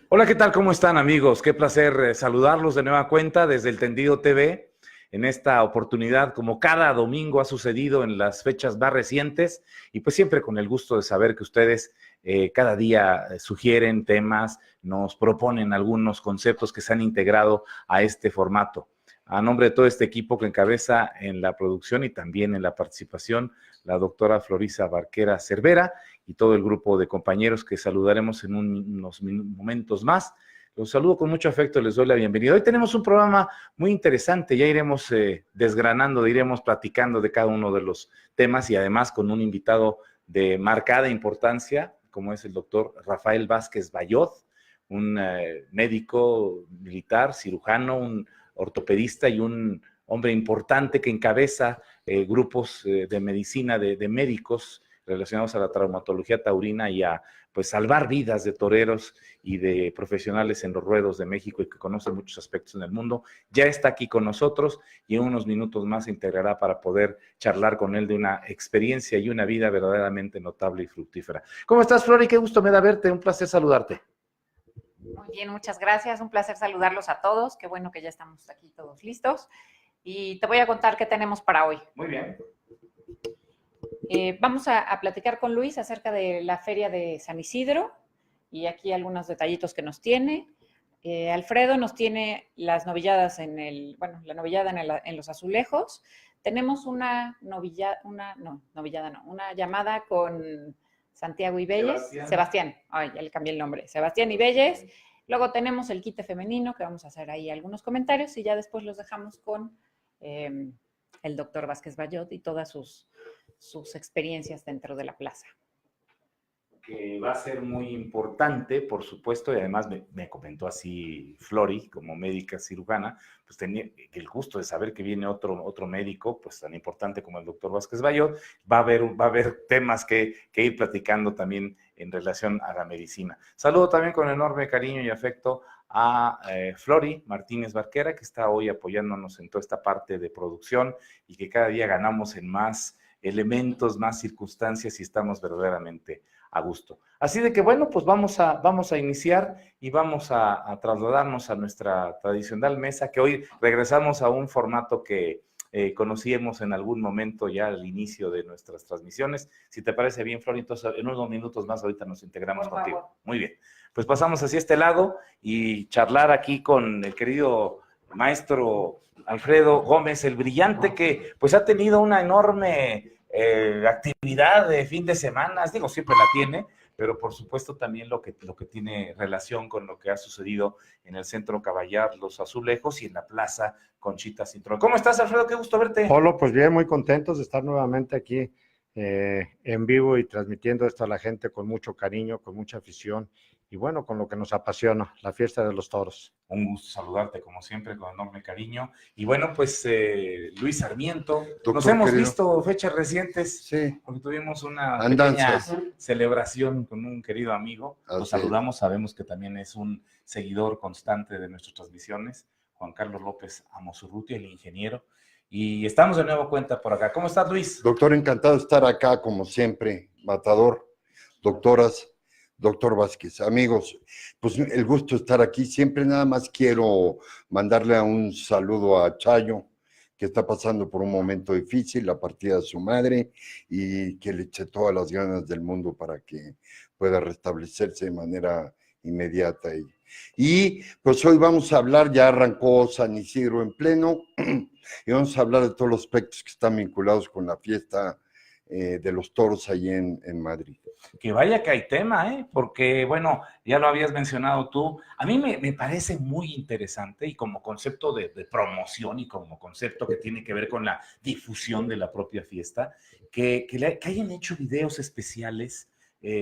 Hola, ¿qué tal? ¿Cómo están, amigos? Qué placer saludarlos de nueva cuenta desde el Tendido TV. En esta oportunidad, como cada domingo ha sucedido en las fechas más recientes, y pues siempre con el gusto de saber que ustedes cada día sugieren temas, nos proponen algunos conceptos que se han integrado a este formato. A nombre de todo este equipo que encabeza en la producción y también en la participación, la doctora Florisa Barquera Cervera y todo el grupo de compañeros que saludaremos en unos momentos más. Los saludo con mucho afecto, les doy la bienvenida. Hoy tenemos un programa muy interesante, ya iremos desgranando, iremos platicando de cada uno de los temas y además con un invitado de marcada importancia, como es el doctor Rafael Vázquez Bayot, un médico militar, cirujano, un ortopedista y un hombre importante que encabeza grupos de medicina, de médicos relacionados a la traumatología taurina y a pues salvar vidas de toreros y de profesionales en los ruedos de México y que conoce muchos aspectos en el mundo. Ya está aquí con nosotros y en unos minutos más se integrará para poder charlar con él de una experiencia y una vida verdaderamente notable y fructífera. ¿Cómo estás, Flori? Qué gusto me da verte, un placer saludarte. Muy bien, muchas gracias. Un placer saludarlos a todos. Qué bueno que ya estamos aquí todos listos. Y te voy a contar qué tenemos para hoy. Muy bien. Vamos a platicar con Luis acerca de la feria de San Isidro y aquí algunos detallitos que nos tiene. Alfredo nos tiene las novilladas la novillada en los azulejos. Tenemos una llamada con Santiago Ibelles. Sebastián, ay, ya le cambié el nombre. Sebastián Ibelles. Luego tenemos el quite femenino, que vamos a hacer ahí algunos comentarios y ya después los dejamos con el doctor Vázquez Bayot y todas sus experiencias dentro de la plaza. Que va a ser muy importante, por supuesto, y además me comentó así Flori, como médica cirujana, pues tenía el gusto de saber que viene otro médico, pues tan importante como el doctor Vázquez Bayot. Va a haber temas que ir platicando también en relación a la medicina. Saludo también con enorme cariño y afecto a Flori Martínez Barquera, que está hoy apoyándonos en toda esta parte de producción y que cada día ganamos en más elementos, más circunstancias y estamos verdaderamente a gusto. Así de que bueno, pues vamos a iniciar y vamos a trasladarnos a nuestra tradicional mesa, que hoy regresamos a un formato que conocíamos en algún momento ya al inicio de nuestras transmisiones. Si te parece bien, Flor, entonces en unos minutos más ahorita nos integramos contigo. Muy bien, pues pasamos hacia este lado y charlar aquí con el querido maestro Alfredo Gómez, el brillante, que pues ha tenido una enorme actividad de fin de semana, digo, siempre la tiene, pero por supuesto también lo que tiene relación con lo que ha sucedido en el Centro Caballar Los Azulejos y en la Plaza Conchita Cintrón. ¿Cómo estás, Alfredo? Qué gusto verte. Polo, pues bien, muy contentos de estar nuevamente aquí en vivo y transmitiendo esto a la gente con mucho cariño, con mucha afición y bueno, con lo que nos apasiona, la fiesta de los toros. Un gusto saludarte como siempre con enorme cariño. Y bueno, pues Luis Sarmiento, doctor, nos hemos visto fechas recientes, sí, porque tuvimos una pequeña celebración con un querido amigo. Lo saludamos, sabemos que también es un seguidor constante de nuestras transmisiones, Juan Carlos López Amosurrutia, el ingeniero. Y estamos de nuevo cuenta por acá. ¿Cómo estás, Luis? Doctor, encantado de estar acá, como siempre, Matador, doctoras, doctor Vázquez, amigos, pues el gusto de estar aquí. Siempre nada más quiero mandarle un saludo a Chayo, que está pasando por un momento difícil, la partida de su madre, y que le eche todas las ganas del mundo para que pueda restablecerse de manera inmediata. Y pues hoy vamos a hablar, ya arrancó San Isidro en pleno, y vamos a hablar de todos los aspectos que están vinculados con la fiesta de los toros ahí en Madrid. Que vaya que hay tema, porque bueno, ya lo habías mencionado tú, a mí me parece muy interesante y como concepto de promoción y como concepto que tiene que ver con la difusión de la propia fiesta, que hayan hecho videos especiales,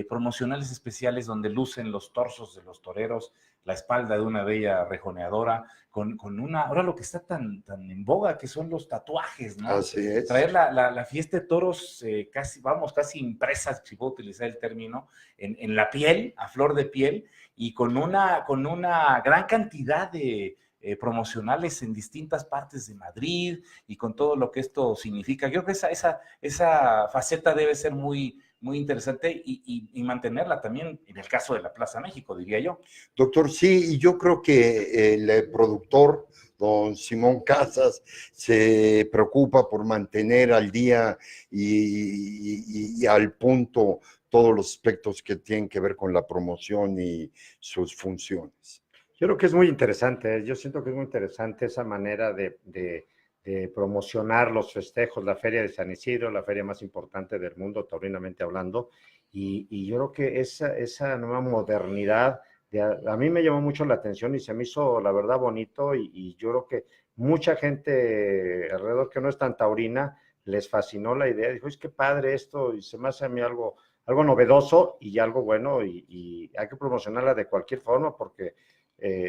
promocionales especiales donde lucen los torsos de los toreros, la espalda de una bella rejoneadora, con una, ahora lo que está tan en boga, que son los tatuajes, ¿no? Así es. Traer la fiesta de toros casi impresas, si puedo utilizar el término, en la piel, a flor de piel, y con una gran cantidad de promocionales en distintas partes de Madrid y con todo lo que esto significa. Yo creo que esa faceta debe ser muy muy interesante y mantenerla también en el caso de la Plaza México, diría yo. Doctor, sí, y yo creo que el productor, don Simón Casas, se preocupa por mantener al día y al punto todos los aspectos que tienen que ver con la promoción y sus funciones. Yo creo que es muy interesante, yo siento que es muy interesante esa manera de promocionar los festejos, la Feria de San Isidro, la feria más importante del mundo, taurinamente hablando, y yo creo que esa nueva modernidad, a mí me llamó mucho la atención y se me hizo, la verdad, bonito, y yo creo que mucha gente alrededor que no es tan taurina, les fascinó la idea, dijo, es que padre esto, y se me hace a mí algo novedoso y algo bueno, y hay que promocionarla de cualquier forma, porque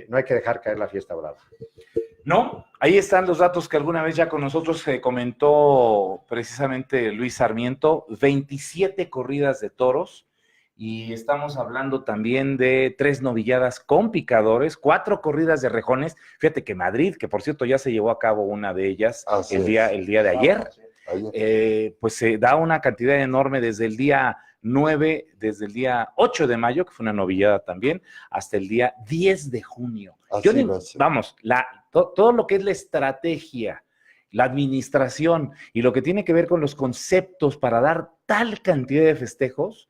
no hay que dejar caer la fiesta brava. No, ahí están los datos que alguna vez ya con nosotros comentó precisamente Luis Sarmiento, 27 corridas de toros, y estamos hablando también de 3 novilladas con picadores, 4 corridas de rejones. Fíjate que Madrid, que por cierto ya se llevó a cabo una de ellas el día de ayer, pues se da una cantidad enorme desde el día 9, desde el día 8 de mayo, que fue una novillada también, hasta el día 10 de junio. Vamos, todo lo que es la estrategia, la administración y lo que tiene que ver con los conceptos para dar tal cantidad de festejos,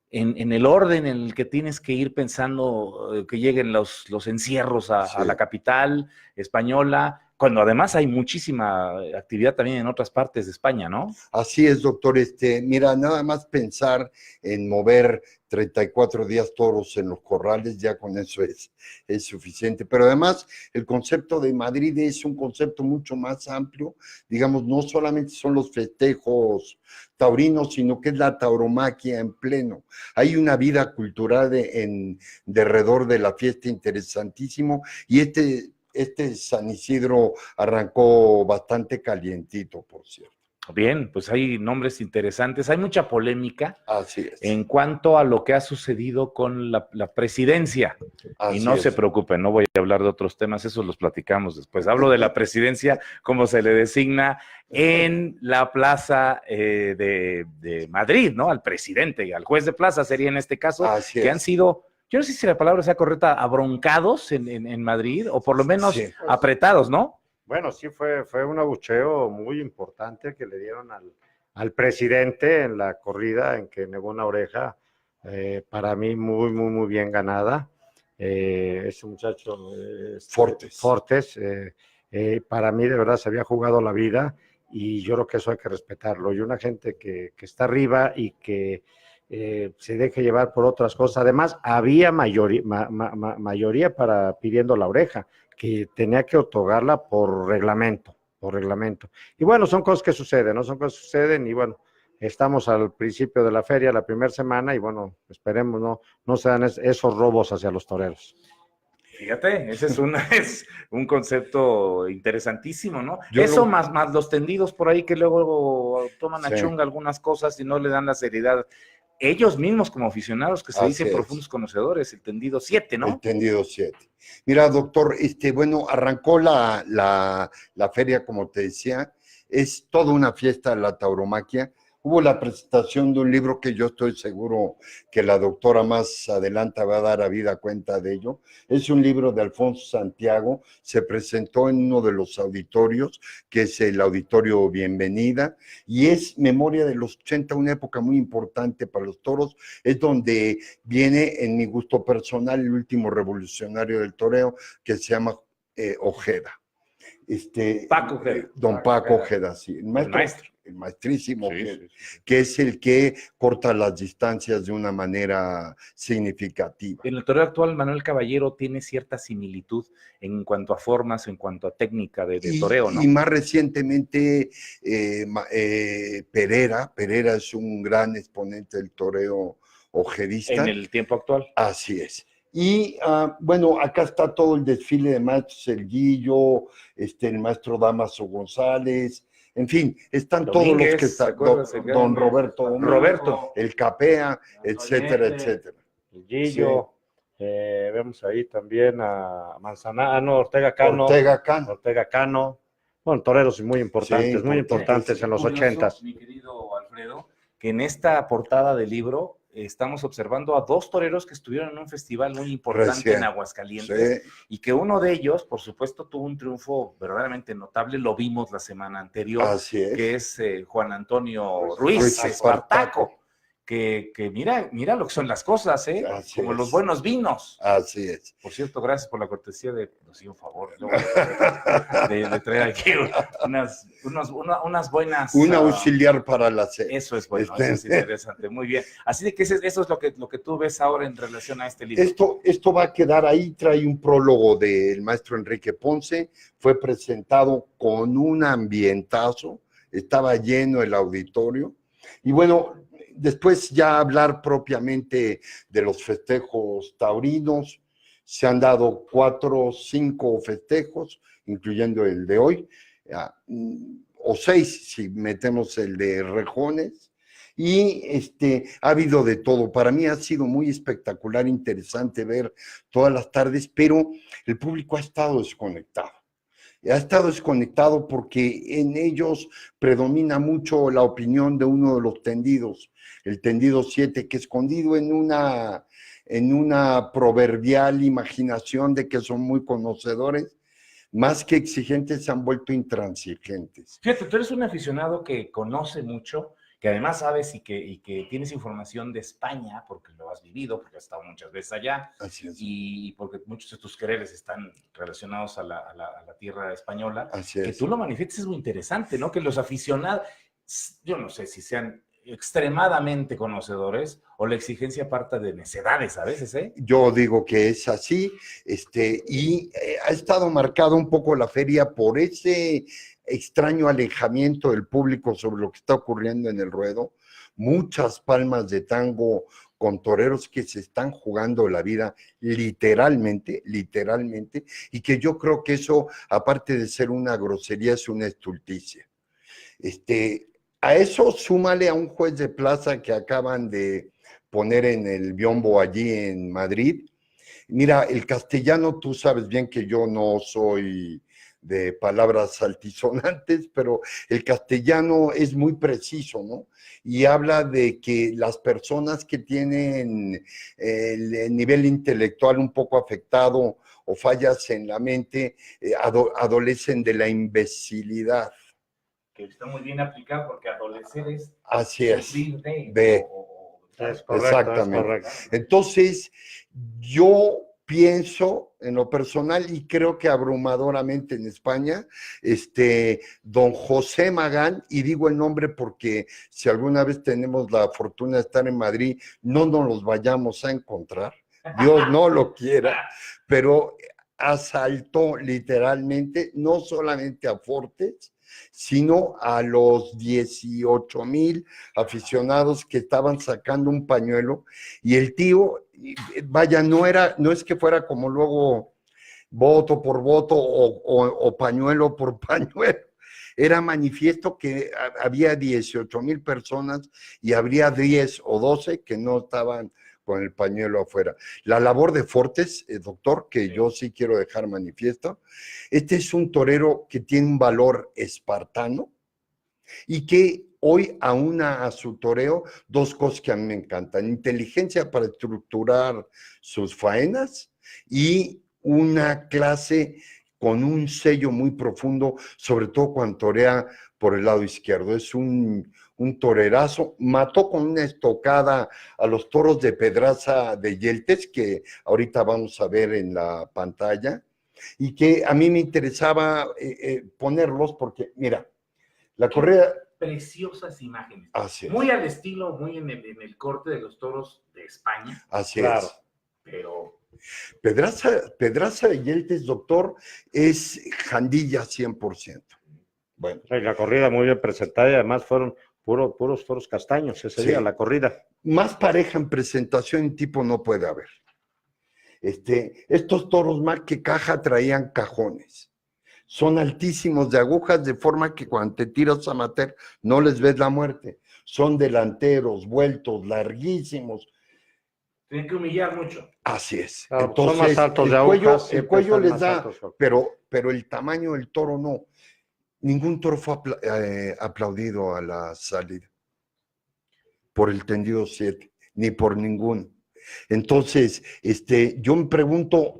en el orden en el que tienes que ir pensando que lleguen los encierros a la capital española, cuando además hay muchísima actividad también en otras partes de España, ¿no? Así es, doctor. Mira, nada más pensar en mover 34 días toros en los corrales, ya con eso es suficiente. Pero además, el concepto de Madrid es un concepto mucho más amplio. Digamos, no solamente son los festejos taurinos, sino que es la tauromaquia en pleno. Hay una vida cultural alrededor de la fiesta interesantísimo, y este San Isidro arrancó bastante calientito, por cierto. Bien, pues hay nombres interesantes, hay mucha polémica. Así es. En cuanto a lo que ha sucedido con la presidencia. Así y no es. se preocupen, no voy a hablar de otros temas, esos los platicamos después. Hablo de la presidencia, como se le designa en la plaza de Madrid, ¿no? Al presidente y al juez de plaza sería en este caso, Así que es. han sido, yo no sé si la palabra sea correcta, abroncados en Madrid, o por lo menos apretados, ¿no? Bueno, sí, fue un abucheo muy importante que le dieron al presidente en la corrida en que negó una oreja, para mí muy bien ganada. Ese muchacho Fortes, para mí de verdad se había jugado la vida, y yo creo que eso hay que respetarlo. Y una gente que está arriba y que se deje llevar por otras cosas. Además, había mayoría pidiendo la oreja, que tenía que otorgarla por reglamento. Y bueno, son cosas que suceden, ¿no? Son cosas que suceden, y bueno, estamos al principio de la feria, la primera semana, y bueno, esperemos no se dan esos robos hacia los toreros. Fíjate, ese es un concepto interesantísimo, ¿no? Eso más los tendidos por ahí que luego toman a chunga algunas cosas y no le dan la seriedad. Ellos mismos como aficionados que se dicen profundos conocedores, el tendido 7, ¿no? El tendido 7. Mira, doctor, bueno, arrancó la feria, como te decía, es toda una fiesta la tauromaquia. Hubo la presentación de un libro que yo estoy seguro que la doctora más adelante va a dar a vida cuenta de ello. Es un libro de Alfonso Santiago, se presentó en uno de los auditorios, que es el Auditorio Bienvenida, y es Memoria de los 80, una época muy importante para los toros. Es donde viene, en mi gusto personal, el último revolucionario del toreo, que se llama Ojeda. Paco Ojeda. Don Paco Ojeda, sí. El maestrísimo Ojeda, que es el que corta las distancias de una manera significativa. En el toreo actual, Manuel Caballero tiene cierta similitud en cuanto a formas, en cuanto a técnica de toreo, ¿no? Y más recientemente, Pereira es un gran exponente del toreo ojedista. En el tiempo actual. Así es. Y bueno, acá está todo el desfile de maestros, el Guillo, el maestro Damaso González, en fin, están Domínguez, todos los que están, don Roberto, el Capea, etcétera. El Guillo, vemos ahí también a Manzanano, Ortega Cano. Bueno, toreros muy importantes, en los 80s. Mi querido Alfredo, que en esta portada del libro estamos observando a 2 toreros que estuvieron en un festival muy importante en Aguascalientes, Sí. y que uno de ellos, por supuesto, tuvo un triunfo verdaderamente notable, lo vimos la semana anterior, Así es. que es Juan Antonio Ruiz, Ruiz Espartaco, que mira lo que son las cosas, Así como es. los buenos vinos. Así es. Por cierto, gracias por la cortesía de, nos hizo un favor, ¿no? de traer aquí unas buenas... Un auxiliar para la sed. Eso es bueno, eso es interesante, muy bien. Así de que eso es lo que tú ves ahora en relación a este libro. Esto va a quedar ahí, trae un prólogo del maestro Enrique Ponce, fue presentado con un ambientazo, estaba lleno el auditorio, y bueno, después ya hablar propiamente de los festejos taurinos. Se han dado 4 o 5 festejos, incluyendo el de hoy, o 6 si metemos el de Rejones, y ha habido de todo. Para mí ha sido muy espectacular, interesante ver todas las tardes, pero el público ha estado desconectado. Ha estado desconectado porque en ellos predomina mucho la opinión de uno de los tendidos, el tendido 7, que escondido en una proverbial imaginación de que son muy conocedores, más que exigentes, se han vuelto intransigentes. Fíjate, tú eres un aficionado que conoce mucho, que además sabes y que tienes información de España, porque lo has vivido, porque has estado muchas veces allá, Así es. y porque muchos de tus quereres están relacionados a la tierra española. Así es. Que tú lo manifiestes es muy interesante, ¿no? Que los aficionados, yo no sé si sean extremadamente conocedores o la exigencia parta de necedades a veces, ¿eh? Yo digo que es así, y ha estado marcada un poco la feria por ese extraño alejamiento del público sobre lo que está ocurriendo en el ruedo. Muchas palmas de tango con toreros que se están jugando la vida literalmente, y que yo creo que eso, aparte de ser una grosería, es una estulticia. A eso súmale a un juez de plaza que acaban de poner en el biombo allí en Madrid. Mira, el castellano, tú sabes bien que yo no soy de palabras altisonantes, pero el castellano es muy preciso, ¿no? Y habla de que las personas que tienen el nivel intelectual un poco afectado o fallas en la mente, adolecen de la imbecilidad. Que está muy bien aplicado porque adolecer es así es, de Es correcto, exactamente. es correcto. Entonces, yo pienso en lo personal y creo que abrumadoramente en España, don José Magán, y digo el nombre porque si alguna vez tenemos la fortuna de estar en Madrid, no nos los vayamos a encontrar, Dios no lo quiera, pero asaltó literalmente no solamente a Fortes, sino a los 18,000 aficionados que estaban sacando un pañuelo, y el tío, vaya, no es que fuera como luego voto por voto o pañuelo por pañuelo, era manifiesto que había 18,000 personas y habría 10 o 12 que no estaban con el pañuelo afuera. La labor de Fortes, doctor, que yo sí quiero dejar manifiesto, es un torero que tiene un valor espartano y que hoy aúna a su toreo 2 cosas que a mí me encantan: inteligencia para estructurar sus faenas y una clase con un sello muy profundo, sobre todo cuando torea por el lado izquierdo. Es un torerazo. Mató con una estocada a los toros de Pedraza de Yeltes, que ahorita vamos a ver en la pantalla, y que a mí me interesaba ponerlos porque, mira, la correa... Preciosas imágenes. Así es. Muy al estilo, muy en el corte de los toros de España. Así Claro. es. Pero... Pedraza de Yeltes, doctor, es Jandilla 100%. Bueno. Sí, la corrida muy bien presentada y además fueron puros toros castaños ese día, la corrida. Más pareja en presentación y tipo no puede haber. Estos toros más que caja traían cajones. Son altísimos de agujas, de forma que cuando te tiras a matar no les ves la muerte. Son delanteros, vueltos, larguísimos. Tienen que humillar mucho. Así es. Claro, entonces, son más altos de agujas, el cuello les da, altos. pero el tamaño del toro no. Ningún toro fue aplaudido a la salida. por el tendido 7, ni por ninguno. Entonces, yo me pregunto,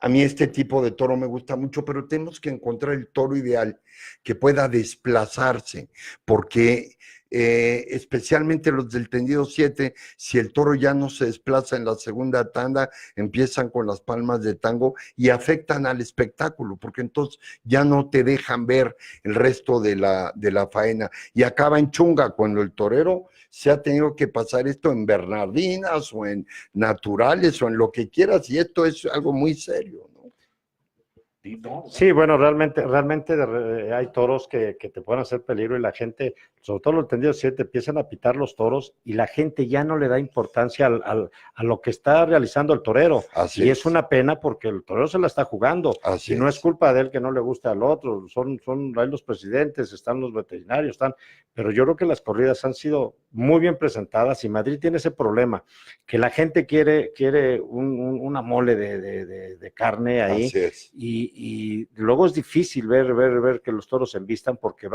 a mí este tipo de toro me gusta mucho, pero tenemos que encontrar el toro ideal que pueda desplazarse, porque especialmente los del tendido 7, si el toro ya no se desplaza en la segunda tanda, empiezan con las palmas de tango y afectan al espectáculo, porque entonces ya no te dejan ver el resto de la faena y acaba en chunga cuando el torero se ha tenido que pasar esto en Bernardinas o en naturales o en lo que quieras, y esto es algo muy serio, ¿no? Sí, bueno, realmente hay toros que te pueden hacer peligro y la gente, sobre todo los tendidos 7, empiezan a pitar los toros y la gente ya no le da importancia a lo que está realizando el torero. Así y es una pena porque el torero se la está jugando. Así y no es. es culpa de él que no le guste al otro, hay los presidentes, están los veterinarios, pero yo creo que las corridas han sido muy bien presentadas y Madrid tiene ese problema, que la gente quiere una mole de carne ahí. Así es. Y luego es difícil ver que los toros se envistan porque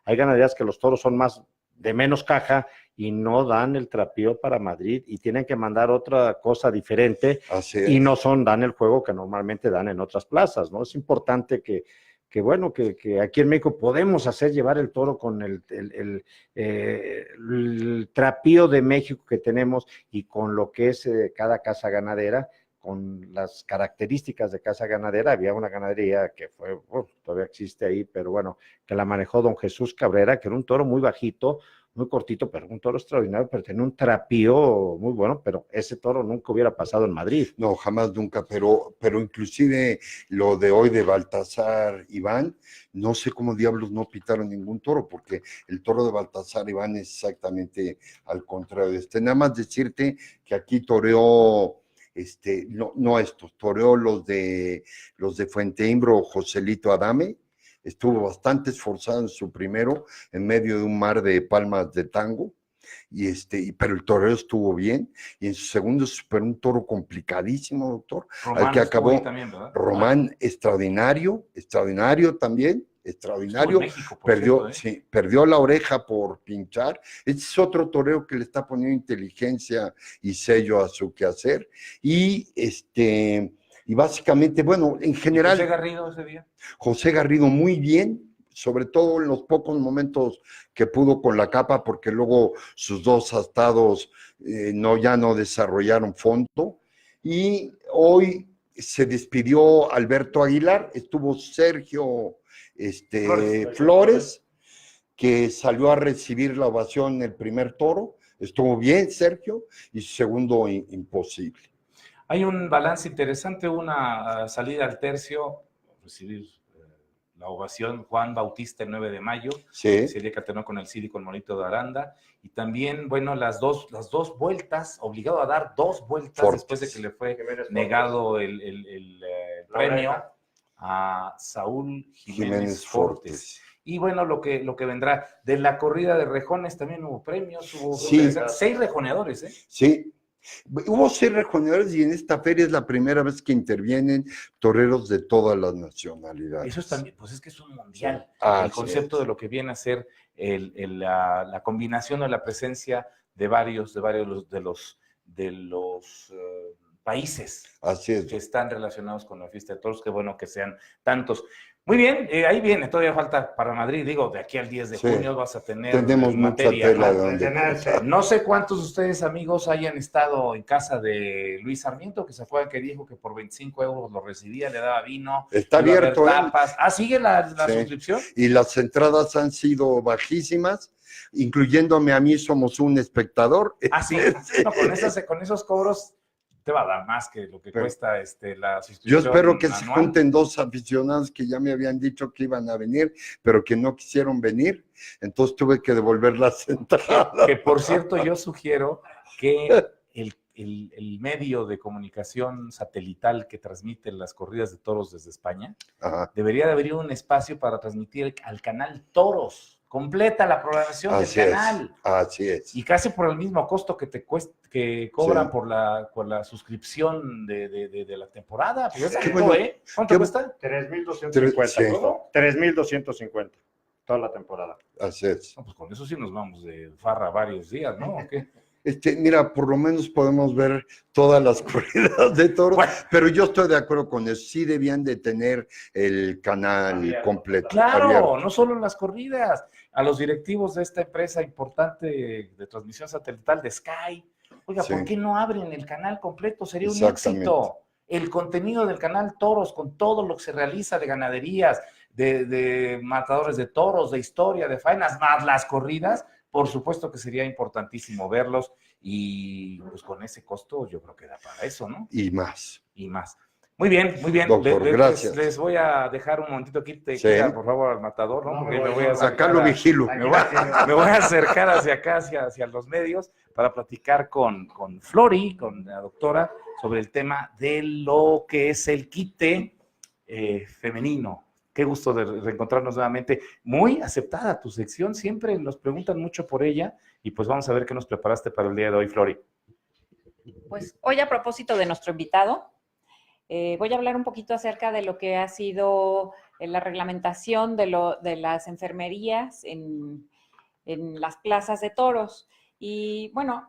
hay ganaderías que los toros son más de menos caja y no dan el trapío para Madrid y tienen que mandar otra cosa diferente. Así es. Y no dan el juego que normalmente dan en otras plazas, ¿no? Es importante que aquí en México podemos llevar el toro con el trapío de México que tenemos y con lo que es cada casa ganadera, con las características de casa ganadera. Había una ganadería que todavía existe ahí, pero bueno, que la manejó don Jesús Cabrera, que era un toro muy bajito, muy cortito, pero un toro extraordinario, pero tenía un trapío muy bueno, pero ese toro nunca hubiera pasado en Madrid. No, jamás, nunca, pero inclusive lo de hoy de Baltasar Iván, no sé cómo diablos no pitaron ningún toro, porque el toro de Baltasar Iván es exactamente al contrario de este. Nada más decirte que aquí toreó, toreó los de Fuente Imbro, Joselito Adame. Estuvo bastante esforzado en su primero, en medio de un mar de palmas de tango, pero el torero estuvo bien, y en su segundo superó un toro complicadísimo, doctor, Román al que acabó también, ¿verdad? Román, extraordinario también, extraordinario. México, cierto, ¿eh? Perdió la oreja por pinchar. Este es otro torero que le está poniendo inteligencia y sello a su quehacer, y básicamente, bueno, en general. ¿José Garrido ese día? José Garrido muy bien, sobre todo en los pocos momentos que pudo con la capa, porque luego sus dos astados ya no desarrollaron fondo. Y hoy se despidió Alberto Aguilar, estuvo Sergio Flores, que salió a recibir la ovación en el primer toro. Estuvo bien Sergio, y su segundo imposible. Hay un balance interesante, una salida al tercio, recibir la ovación Juan Bautista el 9 de mayo, sí. Celia Catenó con el Cid y con Monito de Aranda, y también, bueno, las dos vueltas, obligado a dar 2 vueltas Fortes. Después de que le fue negado el premio a Saúl Jiménez Fortes. Y bueno, lo que vendrá de la corrida de rejones, también hubo premios, hubo 6 rejoneadores, ¿eh? Sí. Hubo 6 rejoneadores y en esta feria es la primera vez que intervienen toreros de todas las nacionalidades. Eso es también, pues es que es un mundial. El concepto de lo que viene a ser la combinación o la presencia de varios de los países que están relacionados con la fiesta de toros. Qué bueno que sean tantos. Muy bien, ahí viene, todavía falta para Madrid, digo, de aquí al 10 de junio vas a tener tenemos materia, mucha tela, ¿no? No sé cuántos de ustedes, amigos, hayan estado en casa de Luis Sarmiento, que se acuerdan que dijo que por 25 euros lo recibía, le daba vino. Está abierto, tapas. ¿Sigue la suscripción? Y las entradas han sido bajísimas, incluyéndome a mí, somos un espectador. Sí, no, con esos cobros te va a dar más que lo que cuesta la suscripción. Yo espero que anual. se junten 2 aficionados que ya me habían dicho que iban a venir, pero que no quisieron venir, entonces tuve que devolver las entradas. Que por cierto, yo sugiero que el medio de comunicación satelital que transmite las corridas de toros desde España, debería de abrir un espacio para transmitir al canal Toros. Completa la programación del canal. Así es. Y casi por el mismo costo que cobran por la suscripción de la temporada. Pues es algo, ¿cuánto cuesta? 3,250. 3,250. toda la temporada. Así es. No, pues con eso sí nos vamos de farra varios días, ¿no? ¿O qué? Mira, por lo menos podemos ver todas las corridas de toros, Bueno. pero yo estoy de acuerdo con eso. Sí debían de tener el canal completo. Claro, abierto. no solo en las corridas, a los directivos de esta empresa importante de transmisión satelital de Sky. Oiga, Sí. ¿por qué no abren el canal completo? Sería un Exactamente. éxito. El contenido del canal Toros, con todo lo que se realiza de ganaderías, de matadores de toros, de historia, de faenas, más las corridas, por supuesto que sería importantísimo verlos y pues con ese costo yo creo que da para eso, ¿no? Y más. Y más. Muy bien, muy bien. Doctor, gracias. Les voy a dejar un momentito aquí, te Sí. queda, por favor, al matador, ¿no? Porque me voy a acercar Acá lo vigilo. me voy a acercar hacia acá, hacia los medios, para platicar con Flori, con la doctora, sobre el tema de lo que es el quite femenino. Qué gusto de reencontrarnos nuevamente. Muy aceptada tu sección, siempre nos preguntan mucho por ella, y pues vamos a ver qué nos preparaste para el día de hoy, Flori. Pues hoy, a propósito de nuestro invitado, voy a hablar un poquito acerca de lo que ha sido la reglamentación de las enfermerías en las plazas de toros. Y bueno,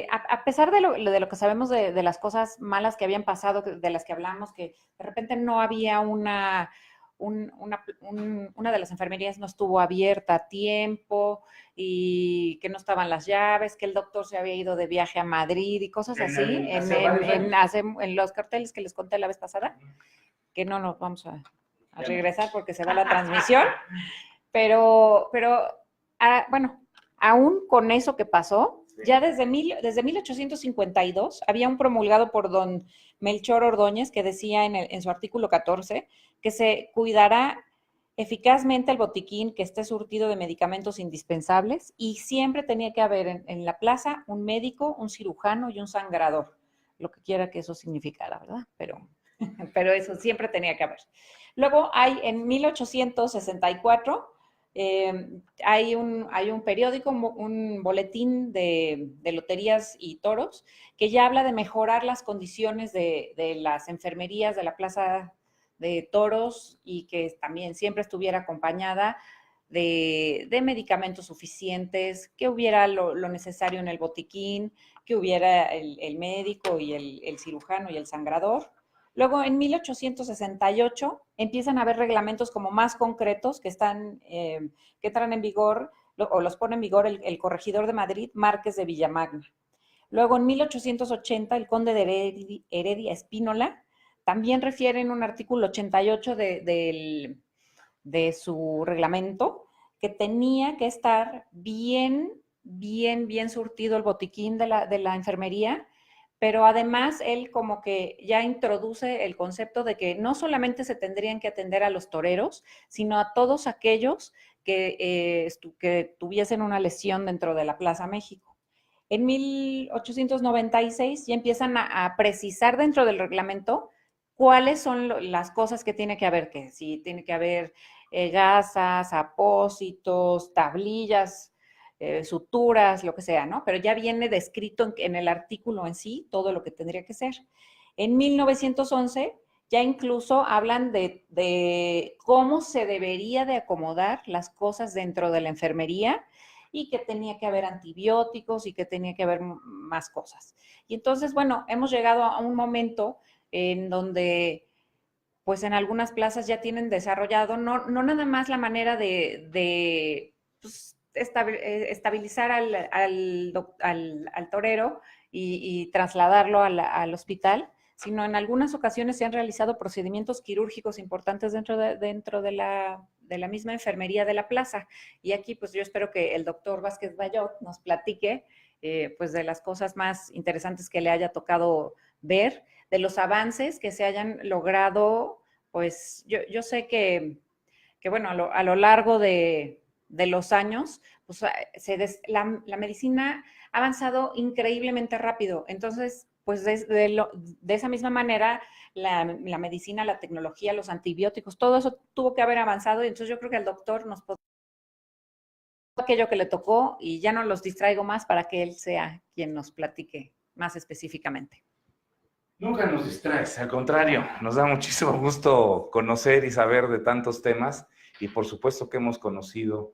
a pesar de lo que sabemos de las cosas malas que habían pasado, de las que hablamos, que de repente no había una de las enfermerías no estuvo abierta a tiempo y que no estaban las llaves, que el doctor se había ido de viaje a Madrid y cosas así, en los carteles que les conté la vez pasada, que no nos vamos a regresar porque se va la transmisión, pero bueno, aún con eso que pasó, ya desde 1852 había un promulgado por don Melchor Ordóñez que decía en su artículo 14 que se cuidará eficazmente el botiquín que esté surtido de medicamentos indispensables y siempre tenía que haber en la plaza un médico, un cirujano y un sangrador, lo que quiera que eso significara, ¿verdad? Pero eso siempre tenía que haber. Luego en 1864 hay un periódico, un boletín de loterías y toros que ya habla de mejorar las condiciones de las enfermerías de la plaza de toros y que también siempre estuviera acompañada de medicamentos suficientes, que hubiera lo necesario en el botiquín, que hubiera el médico y el cirujano y el sangrador. Luego, en 1868, empiezan a haber reglamentos como más concretos que entran en vigor, o los pone en vigor el corregidor de Madrid, Márquez de Villamagna. Luego, en 1880, el conde de Heredia Espínola también refiere en un artículo 88 de su reglamento que tenía que estar bien surtido el botiquín de la enfermería, pero además él como que ya introduce el concepto de que no solamente se tendrían que atender a los toreros, sino a todos aquellos que tuviesen una lesión dentro de la Plaza México. En 1896 ya empiezan a precisar dentro del reglamento cuáles son las cosas que tiene que haber, que sí tiene que haber gasas, apósitos, tablillas, suturas, lo que sea, ¿no? Pero ya viene descrito en el artículo en sí todo lo que tendría que ser. En 1911 ya incluso hablan de cómo se debería de acomodar las cosas dentro de la enfermería y que tenía que haber antibióticos y que tenía que haber más cosas. Y entonces, bueno, hemos llegado a un momento en donde pues en algunas plazas ya tienen desarrollado no nada más la manera de pues, estabilizar al torero y trasladarlo al hospital, sino en algunas ocasiones se han realizado procedimientos quirúrgicos importantes dentro de la misma enfermería de la plaza. Y aquí pues yo espero que el doctor Vázquez Bayot nos platique pues de las cosas más interesantes que le haya tocado ver, de los avances que se hayan logrado. Pues yo sé que bueno, a lo largo de los años, pues la medicina ha avanzado increíblemente rápido. Entonces, pues de esa misma manera, la medicina, la tecnología, los antibióticos, todo eso tuvo que haber avanzado. Y entonces yo creo que el doctor nos podrá aquello que le tocó y ya no los distraigo más para que él sea quien nos platique más específicamente. Nunca nos distraes, al contrario, nos da muchísimo gusto conocer y saber de tantos temas y por supuesto que hemos conocido,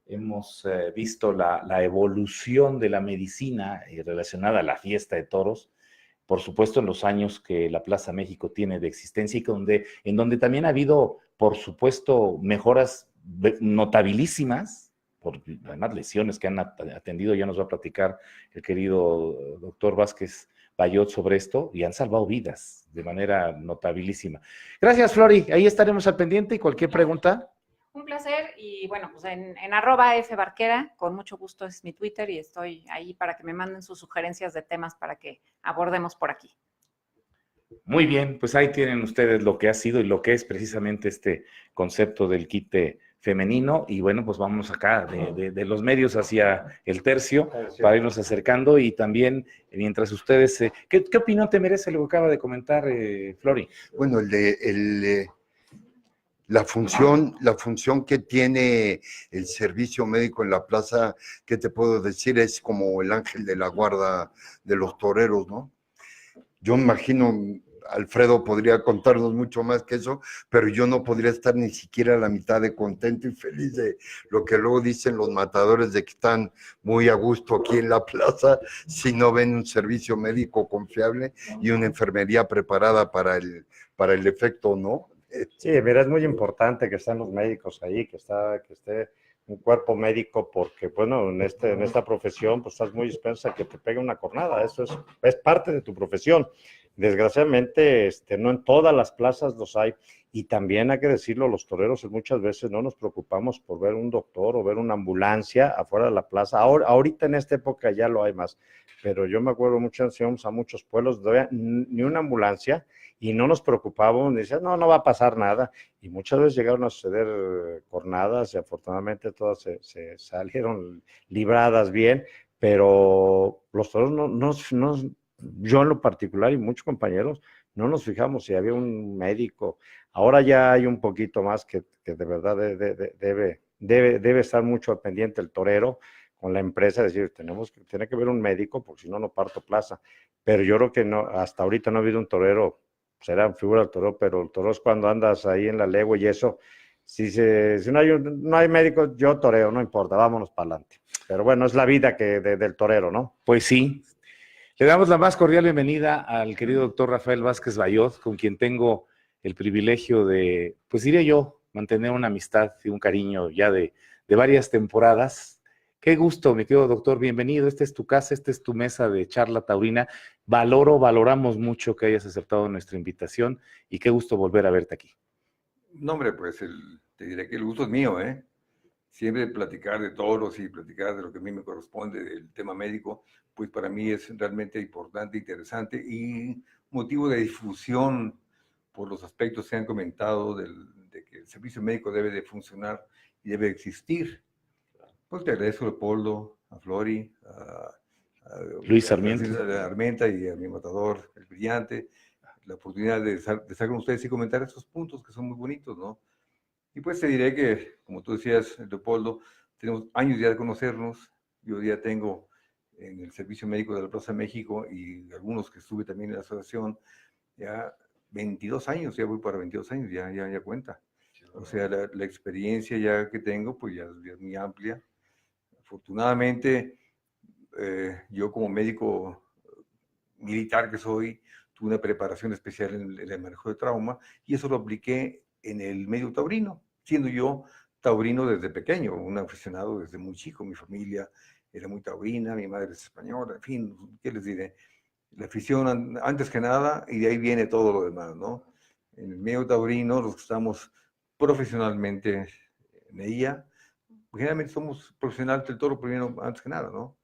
hemos visto la evolución de la medicina relacionada a la fiesta de toros, por supuesto en los años que la Plaza México tiene de existencia y en donde también ha habido, por supuesto, mejoras notabilísimas, por además lesiones que han atendido, ya nos va a platicar el querido doctor Vázquez Bayot sobre esto, y han salvado vidas de manera notabilísima. Gracias, Flori, ahí estaremos al pendiente y cualquier pregunta. Un placer, y bueno, pues en @fbarquera, con mucho gusto es mi Twitter, y estoy ahí para que me manden sus sugerencias de temas para que abordemos por aquí. Muy bien, pues ahí tienen ustedes lo que ha sido y lo que es precisamente este concepto del quite femenino, y bueno, pues vamos acá de los medios hacia el tercio para irnos acercando, y también mientras ustedes, ¿qué opinión te merece lo que acaba de comentar Flori? Bueno, la función que tiene el servicio médico en la plaza, ¿qué te puedo decir? Es como el ángel de la guarda de los toreros, ¿no? Yo imagino, Alfredo podría contarnos mucho más que eso, pero yo no podría estar ni siquiera a la mitad de contento y feliz de lo que luego dicen los matadores de que están muy a gusto aquí en la plaza si no ven un servicio médico confiable y una enfermería preparada para el efecto, ¿no? Sí, mira, es muy importante que estén los médicos ahí, que esté un cuerpo médico, porque, bueno, en esta profesión, pues estás muy expensa a que te pegue una cornada, eso es parte de tu profesión. Desgraciadamente, no en todas las plazas los hay, y también hay que decirlo, los toreros muchas veces no nos preocupamos por ver un doctor o ver una ambulancia afuera de la plaza. Ahorita en esta época ya lo hay más, pero yo me acuerdo mucho, íbamos a muchos pueblos, ni una ambulancia, y no nos preocupábamos, decían, no va a pasar nada, y muchas veces llegaron a suceder cornadas, y afortunadamente todas se salieron libradas bien, pero los toreros no, yo en lo particular y muchos compañeros, no nos fijamos si había un médico. Ahora ya hay un poquito más que de verdad debe estar mucho al pendiente el torero con la empresa, decir, tiene que haber un médico, porque si no, no parto plaza. Pero yo creo que no, hasta ahorita no ha habido un torero, será figura del torero, pero el torero es cuando andas ahí en la legua y eso, si no hay médico, yo toreo, no importa, vámonos para adelante. Pero bueno, es la vida del torero, ¿no? Pues sí. Le damos la más cordial bienvenida al querido doctor Rafael Vázquez Bayot, con quien tengo el privilegio de, pues diría yo, mantener una amistad y un cariño ya de varias temporadas. Qué gusto, mi querido doctor, bienvenido. Esta es tu casa, esta es tu mesa de charla taurina. Valoramos mucho que hayas aceptado nuestra invitación, y qué gusto volver a verte aquí. No, hombre, pues te diré que el gusto es mío, ¿eh? Siempre platicar de toros y platicar de lo que a mí me corresponde, del tema médico, pues para mí es realmente importante, interesante y motivo de difusión por los aspectos que han comentado de que el servicio médico debe de funcionar y debe existir. Pues te agradezco a Leopoldo, a Flori, a Luis Sarmiento, a Armenta y a mi matador, el brillante, la oportunidad de estar con ustedes y comentar esos puntos que son muy bonitos, ¿no? Y pues te diré que, como tú decías, Leopoldo, tenemos años ya de conocernos. Yo ya tengo en el Servicio Médico de la Plaza México, y algunos que estuve también en la asociación, ya 22 años, ya voy para 22 años, ya cuenta. O sea, la experiencia ya que tengo, pues ya es muy amplia. Afortunadamente, yo como médico militar que soy, tuve una preparación especial en el manejo de trauma, y eso lo apliqué en el medio taurino, siendo yo taurino desde pequeño, un aficionado desde muy chico. Mi familia era muy taurina, mi madre es española, en fin, ¿qué les diré? La afición antes que nada, y de ahí viene todo lo demás, ¿no? En el medio taurino, los que estamos profesionalmente en ella, generalmente somos profesionales del toro primero, antes que nada, ¿no?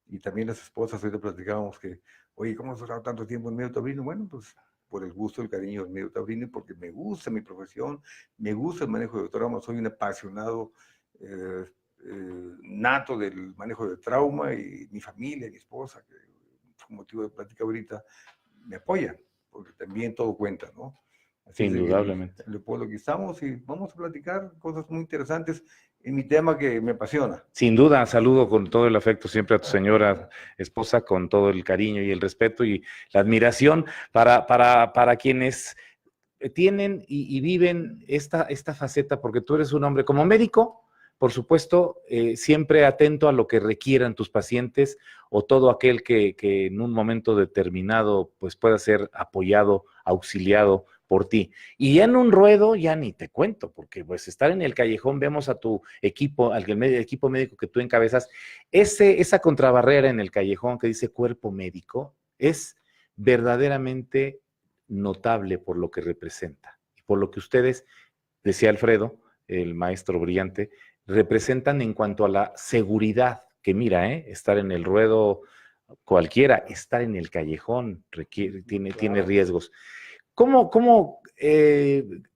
Y también las esposas, ahorita platicábamos que, oye, ¿cómo has durado tanto tiempo en el medio taurino? Bueno, pues por el gusto, el cariño del medio taurino, porque me gusta mi profesión, me gusta el manejo de trauma, soy un apasionado nato del manejo de trauma, y mi familia, mi esposa, que fue motivo de plática ahorita, me apoya, porque también todo cuenta, ¿no? Así indudablemente. Leopoldo, aquí estamos y vamos a platicar cosas muy interesantes en mi tema que me apasiona. Sin duda, saludo con todo el afecto siempre a tu señora esposa, con todo el cariño y el respeto y la admiración para quienes tienen y viven esta faceta, porque tú eres un hombre como médico, por supuesto, siempre atento a lo que requieran tus pacientes o todo aquel que en un momento determinado pues pueda ser apoyado, auxiliado por ti. Y ya en un ruedo ya ni te cuento, porque pues estar en el callejón, vemos a tu equipo, al equipo médico que tú encabezas, esa contrabarrera en el callejón que dice cuerpo médico es verdaderamente notable por lo que representa y por lo que ustedes, decía Alfredo, el maestro brillante, representan en cuanto a la seguridad, que mira, estar en el ruedo cualquiera, estar en el callejón tiene riesgos. ¿Cómo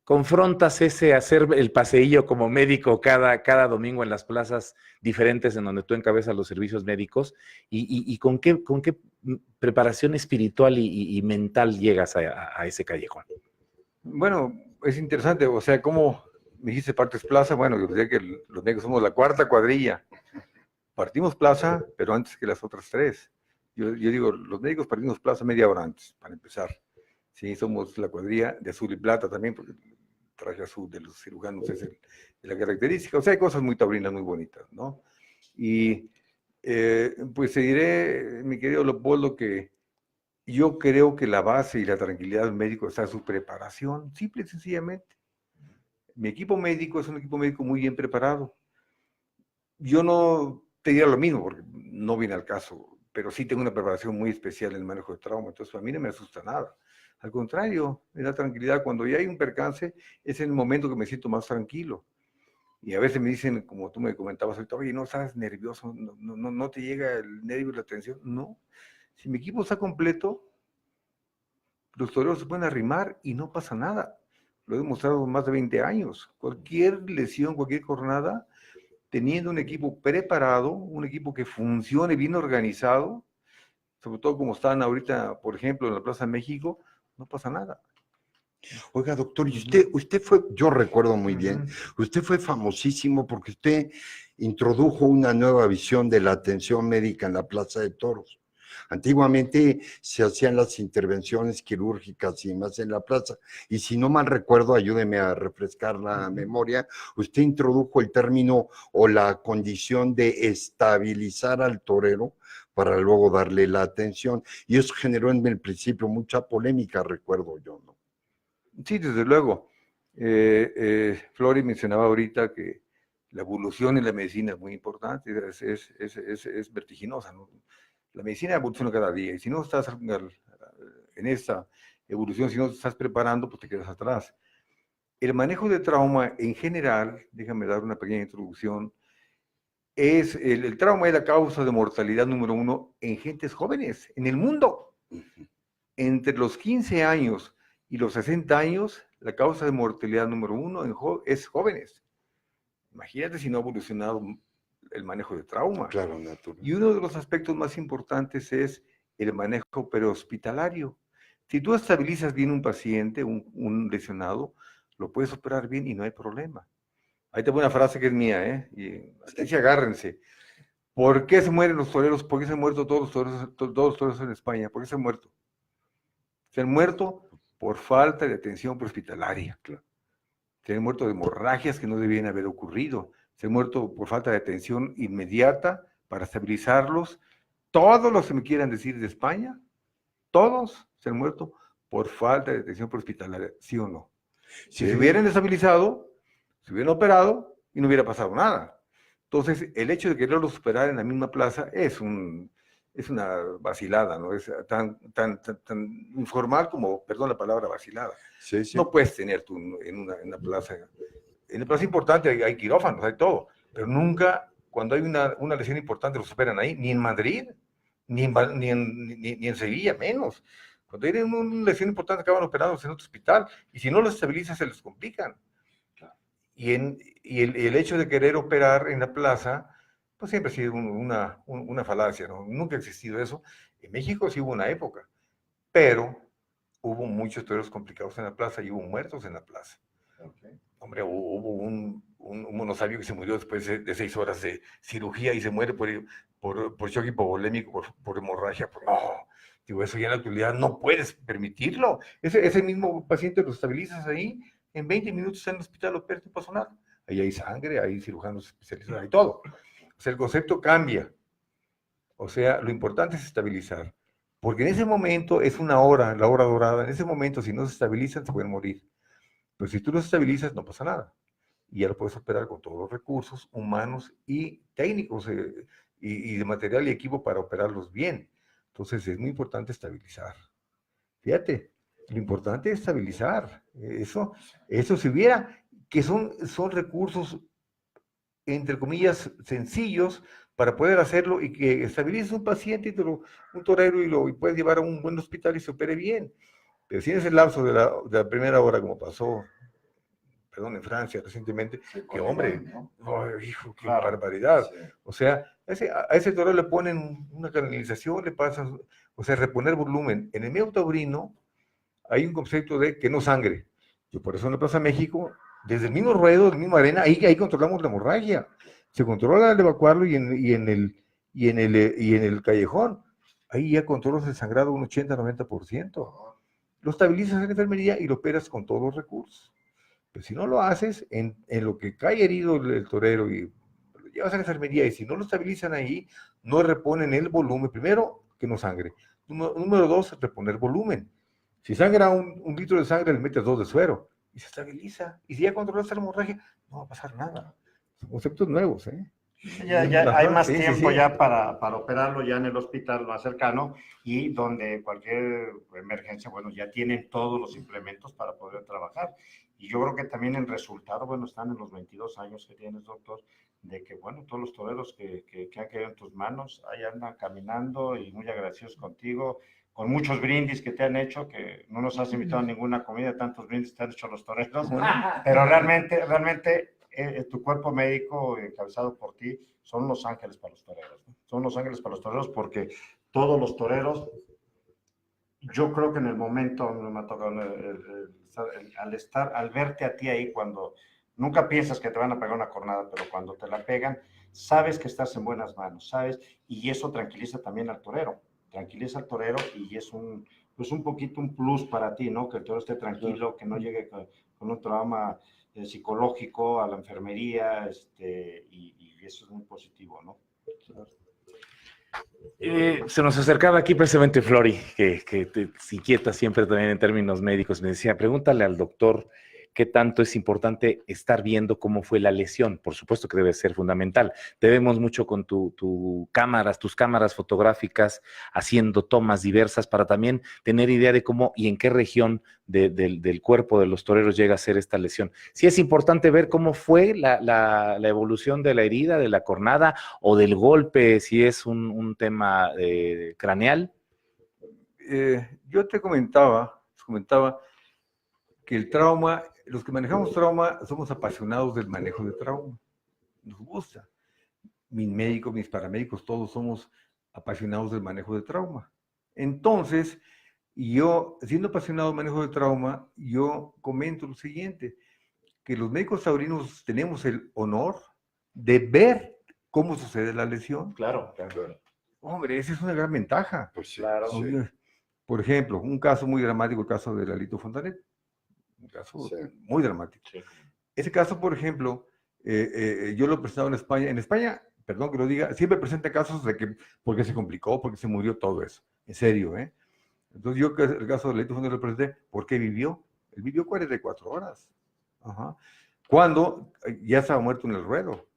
confrontas ese hacer el paseillo como médico cada domingo en las plazas diferentes en donde tú encabezas los servicios médicos y con qué preparación espiritual y mental llegas a ese callejón? Bueno, es interesante, o sea, ¿cómo me dijiste partes plaza? Bueno, yo diría que los médicos somos la cuarta cuadrilla. Partimos plaza, pero antes que las otras tres. Yo digo, los médicos partimos plaza media hora antes, para empezar. Sí, somos la cuadrilla de azul y plata también, porque el traje azul de los cirujanos es la característica. O sea, hay cosas muy taurinas, muy bonitas, ¿no? Y pues te diré, mi querido Leopoldo, que yo creo que la base y la tranquilidad del médico está en su preparación, simple y sencillamente. Mi equipo médico es un equipo médico muy bien preparado. Yo no te diría lo mismo, porque no viene al caso, pero sí tengo una preparación muy especial en el manejo de trauma, entonces a mí no me asusta nada. Al contrario, me da tranquilidad. Cuando ya hay un percance, es en el momento que me siento más tranquilo. Y a veces me dicen, como tú me comentabas ahorita, oye, no estás nervioso, no te llega el nervio y la tensión. No, si mi equipo está completo, los toreros se pueden arrimar y no pasa nada. Lo he demostrado más de 20 años. Cualquier lesión, cualquier jornada, teniendo un equipo preparado, un equipo que funcione bien organizado, sobre todo como están ahorita, por ejemplo, en la Plaza México, no pasa nada. Oiga, doctor, y usted fue, yo recuerdo muy bien, usted fue famosísimo porque usted introdujo una nueva visión de la atención médica en la Plaza de Toros. Antiguamente se hacían las intervenciones quirúrgicas y más en la plaza, y si no mal recuerdo, ayúdeme a refrescar la memoria, usted introdujo el término o la condición de estabilizar al torero para luego darle la atención, y eso generó en el principio mucha polémica, recuerdo yo, ¿no? Sí, desde luego. Flori mencionaba ahorita que la evolución en la medicina es muy importante, es vertiginosa, ¿no? La medicina evoluciona cada día, y si no estás en esta evolución, si no te estás preparando, pues te quedas atrás. El manejo de trauma en general, déjame dar una pequeña introducción, el trauma es la causa de mortalidad número 1 en gentes jóvenes, en el mundo. Entre los 15 años y los 60 años, la causa de mortalidad número 1 es jóvenes. Imagínate si no ha evolucionado el manejo de trauma. Claro, natural. Y uno de los aspectos más importantes es el manejo prehospitalario. Si tú estabilizas bien un paciente, un lesionado, lo puedes operar bien y no hay problema. Ahí tengo una frase que es mía, ¿eh? Y agárrense. ¿Por qué se mueren los toreros? ¿Por qué se han muerto todos los toreros en España? ¿Por qué se han muerto? Se han muerto por falta de atención prehospitalaria. Se han muerto de hemorragias que no debían haber ocurrido. Se han muerto por falta de atención inmediata para estabilizarlos. Todos los que me quieran decir de España, todos se han muerto por falta de atención prehospitalaria, ¿sí o no? Si Sí. se hubieran estabilizado, se hubieran operado y no hubiera pasado nada. Entonces, el hecho de quererlos operar en la misma plaza es una vacilada, ¿no? Es tan informal como, perdón la palabra, vacilada. Sí, sí. No puedes tener tú en una plaza. En la plaza importante hay quirófanos, hay todo, pero nunca, cuando hay una lesión importante, los operan ahí, ni en Madrid, ni en Sevilla, menos. Cuando hay una lesión importante, acaban operados en otro hospital, y si no los estabilizas, se les complican. Y el hecho de querer operar en la plaza, pues siempre ha sido una falacia, ¿no? Nunca ha existido eso. En México sí hubo una época, pero hubo muchos toreros complicados en la plaza y hubo muertos en la plaza. Okay. Hombre, hubo un monosabio que se murió después de 6 horas de cirugía y se muere por choque hipovolémico, por hemorragia. No, Digo, eso ya en la actualidad no puedes permitirlo. Ese mismo paciente lo estabilizas ahí, en 20 minutos está en el hospital, lo operas, no pasó nada. Ahí hay sangre, hay cirujanos especializados, hay todo. O sea, el concepto cambia. O sea, lo importante es estabilizar. Porque en ese momento es una hora, la hora dorada. En ese momento, si no se estabilizan, se pueden morir. Pero si tú los estabilizas, no pasa nada. Y ya lo puedes operar con todos los recursos humanos y técnicos y de material y equipo para operarlos bien. Entonces es muy importante estabilizar. Fíjate, lo importante es estabilizar. Eso si hubiera, que son recursos, entre comillas, sencillos para poder hacerlo y que estabilices un paciente, un torero y puedes llevar a un buen hospital y se opere bien. Pero si en ese lapso de la primera hora, como pasó, perdón, en Francia recientemente, Sí, que hombre, ¿no? oh, hijo, qué Claro. barbaridad. Sí. O sea, a ese torero le ponen una canalización, le pasan, o sea, reponer volumen. En el medio taurino hay un concepto de que no sangre. Yo por eso en la Plaza México, desde el mismo ruedo, la misma arena, ahí controlamos la hemorragia. Se controla al evacuarlo y en el callejón. Ahí ya controlas el sangrado un 80-90%. Lo estabilizas en la enfermería y lo operas con todos los recursos. Pero si no lo haces, en lo que cae herido el torero y lo llevas a la enfermería y si no lo estabilizan ahí, no reponen el volumen. Primero, que no sangre. Número 2, reponer volumen. Si sangra un litro de sangre, le metes 2 de suero y se estabiliza. Y si ya controlas la hemorragia, no va a pasar nada. Son conceptos nuevos, ¿eh? Ya hay más Sí, sí, tiempo sí. ya para operarlo ya en el hospital más cercano y donde cualquier emergencia, bueno, ya tienen todos los implementos para poder trabajar. Y yo creo que también el resultado, bueno, están en los 22 años que tienes, doctor, de que, bueno, todos los toreros que han caído en tus manos, ahí andan caminando y muy agradecidos contigo, con muchos brindis que te han hecho, que no nos has invitado a ninguna comida, tantos brindis te han hecho los toreros, pero realmente tu cuerpo médico encabezado por ti son los ángeles para los toreros, ¿no? Son los ángeles para los toreros porque todos los toreros, yo creo que en el momento me ha tocado al verte a ti ahí cuando nunca piensas que te van a pegar una cornada, pero cuando te la pegan, sabes que estás en buenas manos, ¿sabes? Y eso tranquiliza también al torero, y es un poquito un plus para ti, ¿no? Que el torero esté tranquilo, que no llegue con un trauma psicológico a la enfermería, y eso es muy positivo, ¿no? Se nos acercaba aquí precisamente Flori, que te inquieta siempre también en términos médicos. Me decía, pregúntale al doctor qué tanto es importante estar viendo cómo fue la lesión. Por supuesto que debe ser fundamental. Te vemos mucho con tus cámaras fotográficas, haciendo tomas diversas para también tener idea de cómo y en qué región del cuerpo de los toreros llega a ser esta lesión. Sí es importante ver cómo fue la evolución de la herida, de la cornada o del golpe, si es un tema craneal. Yo te comentaba que el trauma, los que manejamos trauma, somos apasionados del manejo de trauma. Nos gusta. Mis médicos, mis paramédicos, todos somos apasionados del manejo de trauma. Entonces, yo, siendo apasionado del manejo de trauma, yo comento lo siguiente, que los médicos taurinos tenemos el honor de ver cómo sucede la lesión. Claro. Hombre, esa es una gran ventaja. Pues sí, Claro. sí. Por ejemplo, un caso muy dramático, el caso de Lalito Fontanet. Un caso Sí. muy dramático. Sí. Ese caso, por ejemplo, yo lo he presentado en España. En España, perdón que lo diga, siempre presenta casos de que porque se complicó, porque se murió, todo eso. En serio, ¿eh? Entonces yo el caso de Lalito Fontanet lo presenté porque vivió. Él vivió 44 horas. Ajá. Cuando ya estaba muerto en el ruedo.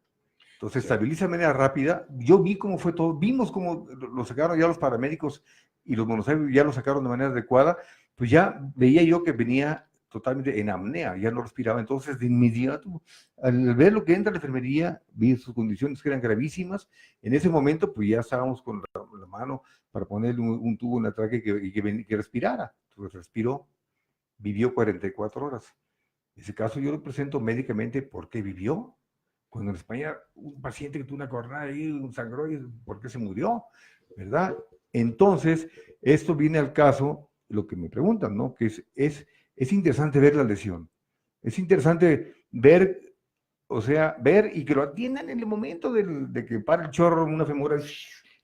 Entonces, estabiliza de manera rápida. Yo vi cómo fue todo. Vimos cómo lo sacaron ya los paramédicos y los monosabios ya lo sacaron de manera adecuada. Pues ya veía yo que venía totalmente en apnea, ya no respiraba. Entonces, de inmediato, al ver lo que entra a la enfermería, vi sus condiciones que eran gravísimas. En ese momento, pues ya estábamos con la mano para ponerle un tubo en la tráquea que respirara. Entonces, respiró, vivió 44 horas. Ese caso yo lo presento médicamente porque vivió. Cuando en España un paciente que tuvo una cornada ahí, un sangró, y ¿por qué se murió? ¿Verdad? Entonces, esto viene al caso, lo que me preguntan, ¿no? Que es interesante ver la lesión. Es interesante ver, o sea, ver y que lo atiendan en el momento de que para el chorro, una femora,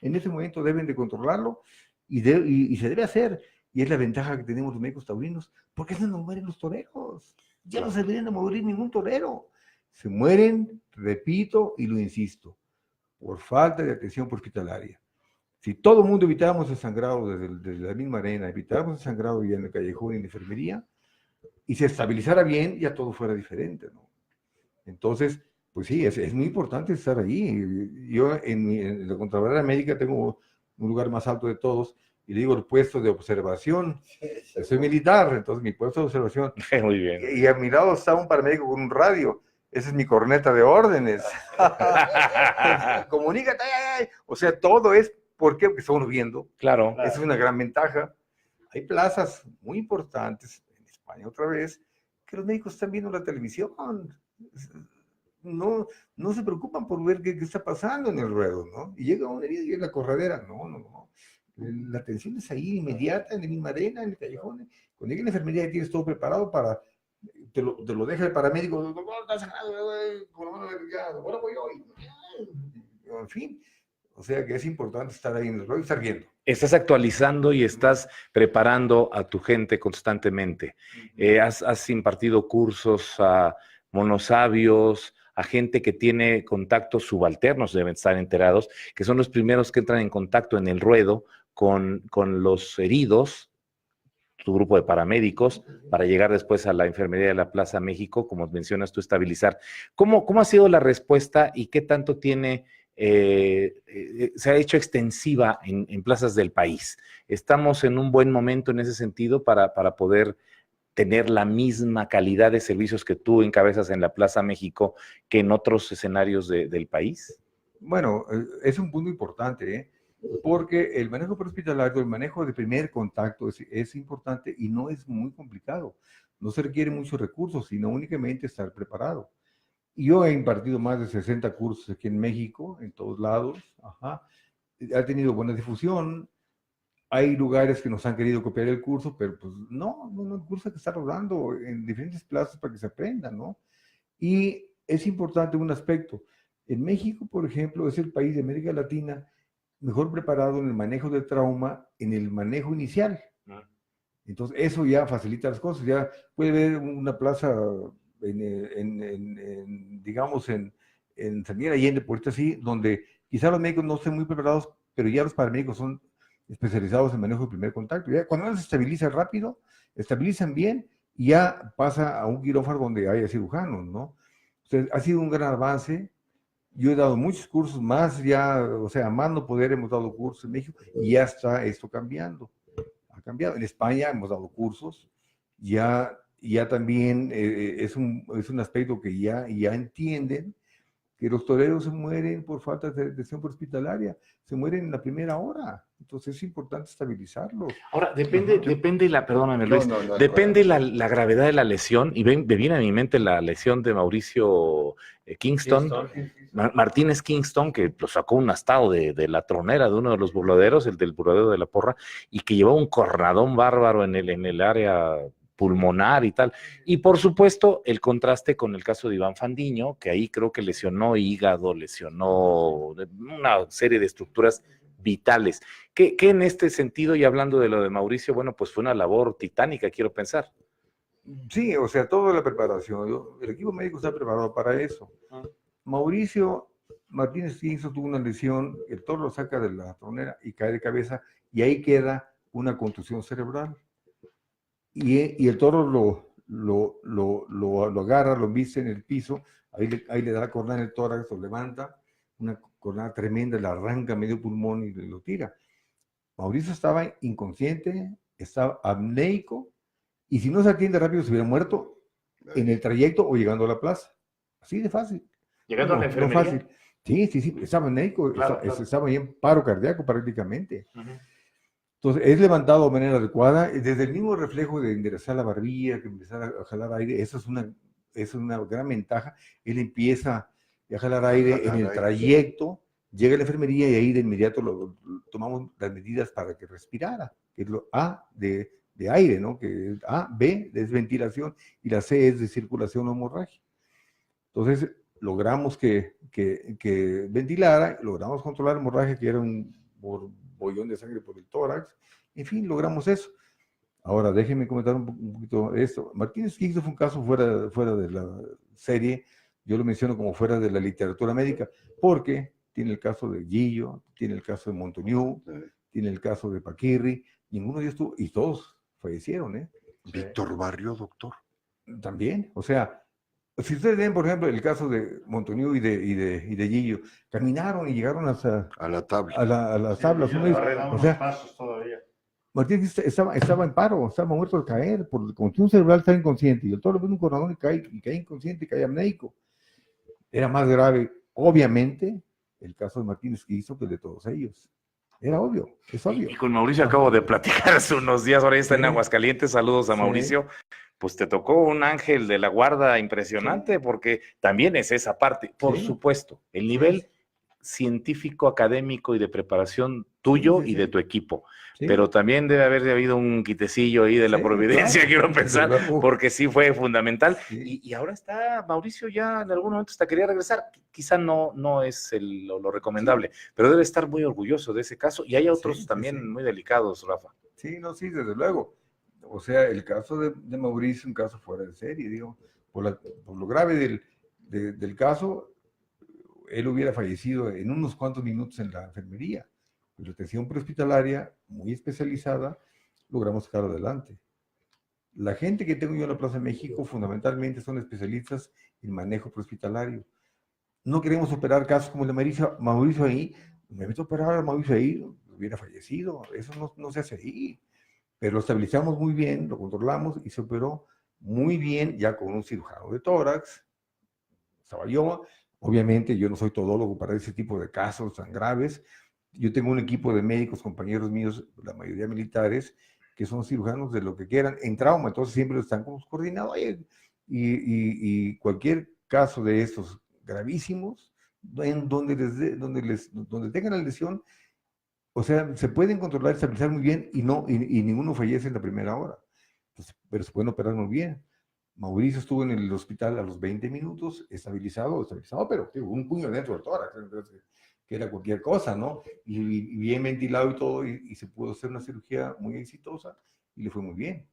en ese momento deben de controlarlo y se debe hacer. Y es la ventaja que tenemos los médicos taurinos, porque no nos mueren los toreros. Ya no se deberían morir ningún torero. Se mueren, repito y lo insisto, por falta de atención hospitalaria. Si todo el mundo evitáramos el sangrado desde la misma arena, evitáramos el sangrado ya en el callejón y en la enfermería, y se estabilizara bien, ya todo fuera diferente, ¿no? Entonces, pues sí, es muy importante estar ahí. Yo en la Contraloría Médica tengo un lugar más alto de todos, y le digo el puesto de observación. Soy militar, entonces mi puesto de observación. Muy bien. Y a mi lado está un paramédico con un radio. Esa es mi corneta de órdenes. Comunícate. O sea, todo es, ¿por qué? Porque estamos viendo. Claro. Esa es una gran ventaja. Hay plazas muy importantes, en España otra vez, que los médicos están viendo la televisión. No se preocupan por ver qué está pasando en el ruedo, ¿no? Y llega una herida y es la corredera. No. La atención es ahí, inmediata, en la misma arena, en el callejón. Cuando llega la enfermería y tienes todo preparado para... Te lo deja el paramédico, ahora voy yo. En fin, o sea que es importante estar ahí en el ruedo y estar viendo. Estás actualizando y estás preparando a tu gente constantemente. Has impartido cursos a monosabios, a gente que tiene contactos subalternos, deben estar enterados, que son los primeros que entran en contacto en el ruedo con los heridos, tu grupo de paramédicos, para llegar después a la enfermería de la Plaza México, como mencionas tú, estabilizar. ¿Cómo ha sido la respuesta y qué tanto se ha hecho extensiva en plazas del país? ¿Estamos en un buen momento en ese sentido para poder tener la misma calidad de servicios que tú encabezas en la Plaza México que en otros escenarios del país? Bueno, es un punto importante, porque el manejo prehospitalario, el manejo de primer contacto es importante y no es muy complicado. No se requiere muchos recursos, sino únicamente estar preparado. Yo he impartido más de 60 cursos aquí en México, en todos lados. Ha tenido buena difusión. Hay lugares que nos han querido copiar el curso, pero pues no, el curso hay que estar rodando en diferentes plazas para que se aprenda, ¿no? Y es importante un aspecto. En México, por ejemplo, es el país de América Latina mejor preparado en el manejo del trauma, en el manejo inicial. Entonces, eso ya facilita las cosas. Ya puede haber una plaza, digamos, en San Miguel Allende, por esto así, donde quizá los médicos no estén muy preparados, pero ya los paramédicos son especializados en manejo de primer contacto. Ya, cuando se estabiliza rápido, estabilizan bien, y ya pasa a un quirófano donde haya cirujanos, ¿no? Entonces, ha sido un gran avance. Yo he dado muchos cursos más, ya, o sea, más no poder, hemos dado cursos en México, y ya está esto cambiando. Ha cambiado. En España hemos dado cursos, ya también es un aspecto que ya entienden que los toreros se mueren por falta de atención hospitalaria, se mueren en la primera hora. Entonces es importante estabilizarlos. Ahora, depende perdóname Luis, depende la gravedad de la lesión, y me viene a mi mente la lesión de Mauricio Kingston, Martínez Kingston, que lo sacó un astado de la tronera de uno de los burladeros, el del burladero de la Porra, y que llevó un cornadón bárbaro en el área pulmonar y tal. Y por supuesto, el contraste con el caso de Iván Fandiño, que ahí creo que lesionó hígado, lesionó una serie de estructuras vitales. Que en este sentido, y hablando de lo de Mauricio, bueno, pues fue una labor titánica, quiero pensar. Sí, o sea, toda la preparación. El equipo médico está preparado para eso. Mauricio Martínez Kingston tuvo una lesión, el toro lo saca de la tronera y cae de cabeza, y ahí queda una contusión cerebral. Y el toro lo agarra, lo viste en el piso, ahí le da la cornada en el tórax, lo levanta, una cornada tremenda, le arranca medio pulmón y lo tira. Mauricio estaba inconsciente, estaba apneico, y si no se atiende rápido se hubiera muerto en el trayecto o llegando a la plaza. Así de fácil. Llegando a la enfermería. No fácil. Sí, estaba apneico, claro. Estaba ahí en paro cardíaco prácticamente. Entonces, es levantado de manera adecuada, desde el mismo reflejo de enderezar la barbilla, que empezar a jalar aire. Eso es una gran ventaja. Él empieza a jalar aire en el trayecto, llega a la enfermería y ahí de inmediato tomamos las medidas para que respirara, que es lo A de aire, ¿no? Que es A, B es ventilación, y la C es de circulación o hemorragia. Entonces, logramos que ventilara, logramos controlar la hemorragia, que era por bollón de sangre por el tórax. En fin, logramos eso. Ahora, déjenme comentar un poquito esto. Martínez Quiso fue un caso fuera de la serie, yo lo menciono como fuera de la literatura médica, porque tiene el caso de Gillo, tiene el caso de Montoniu, tiene el caso de Paquirri, ninguno de ellos estuvo, y todos fallecieron, ¿eh? Víctor Barrio, doctor. También, o sea, si ustedes ven, por ejemplo, el caso de Montoniu y de Gillo, caminaron y llegaron hasta A la tabla. a las tablas. O sea, Martínez estaba en paro, estaba muerto de caer, por contusión cerebral, estaba inconsciente, y el toro ve un coronel y cae inconsciente, cae amnéico. Era más grave, obviamente, el caso de Martínez Quiso que el de todos ellos. Era obvio, es obvio. Y con Mauricio acabo de platicar hace unos días, ahora ya está en Sí. Aguascalientes, saludos a Sí. Mauricio. Pues te tocó un ángel de la guarda impresionante, porque también es esa parte, por Sí. supuesto, el nivel científico, académico y de preparación tuyo y de tu equipo. Sí. Pero también debe haber habido un quitecillo ahí de la Sí, providencia, claro. quiero pensar, Desde luego. porque sí fue fundamental. Sí. Y ahora está Mauricio ya en algún momento hasta quería regresar. Quizá no es lo recomendable, pero debe estar muy orgulloso de ese caso. Y hay otros Sí, también sí. muy delicados, Rafa. Sí, no, sí, desde luego. O sea, el caso de Mauricio es un caso fuera de serie, digo, por lo grave del caso, él hubiera fallecido en unos cuantos minutos en la enfermería, pero atención prehospitalaria muy especializada, logramos sacar adelante. La gente que tengo yo en la Plaza de México fundamentalmente son especialistas en manejo prehospitalario. No queremos operar casos como el de Mauricio ahí, me meto a operar a Mauricio ahí, hubiera fallecido, eso no se hace ahí. Pero lo estabilizamos muy bien, lo controlamos y se operó muy bien ya con un cirujano de tórax. Estaba yo, obviamente yo no soy todólogo para ese tipo de casos tan graves. Yo tengo un equipo de médicos, compañeros míos, la mayoría militares, que son cirujanos de lo que quieran, en trauma, entonces siempre están como coordinados. Y cualquier caso de estos gravísimos, en donde tengan la lesión, o sea, se pueden controlar y estabilizar muy bien y ninguno fallece en la primera hora. Entonces, pero se pueden operar muy bien. Mauricio estuvo en el hospital a los 20 minutos, estabilizado, pero un puño dentro del tórax, que era cualquier cosa, ¿no? Y bien ventilado y todo, y se pudo hacer una cirugía muy exitosa y le fue muy bien.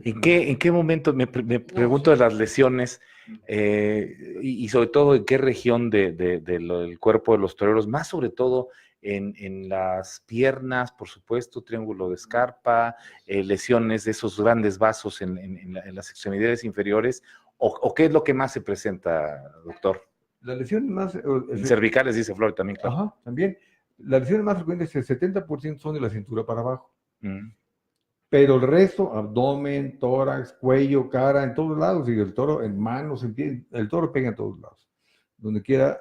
Entonces, ¿En qué momento, me pregunto de las lesiones, y sobre todo en qué región del cuerpo de los toreros, más sobre todo en las piernas, por supuesto, triángulo de Scarpa, lesiones de esos grandes vasos en las extremidades inferiores, o qué es lo que más se presenta, doctor? las lesiones más... En cervicales, dice Flor, también, claro. Ajá, también. Las lesiones más frecuentes, el 70% son de la cintura para abajo. Pero el resto, abdomen, tórax, cuello, cara, en todos lados, y el toro en manos, en pies, el toro pega en todos lados. Donde quiera,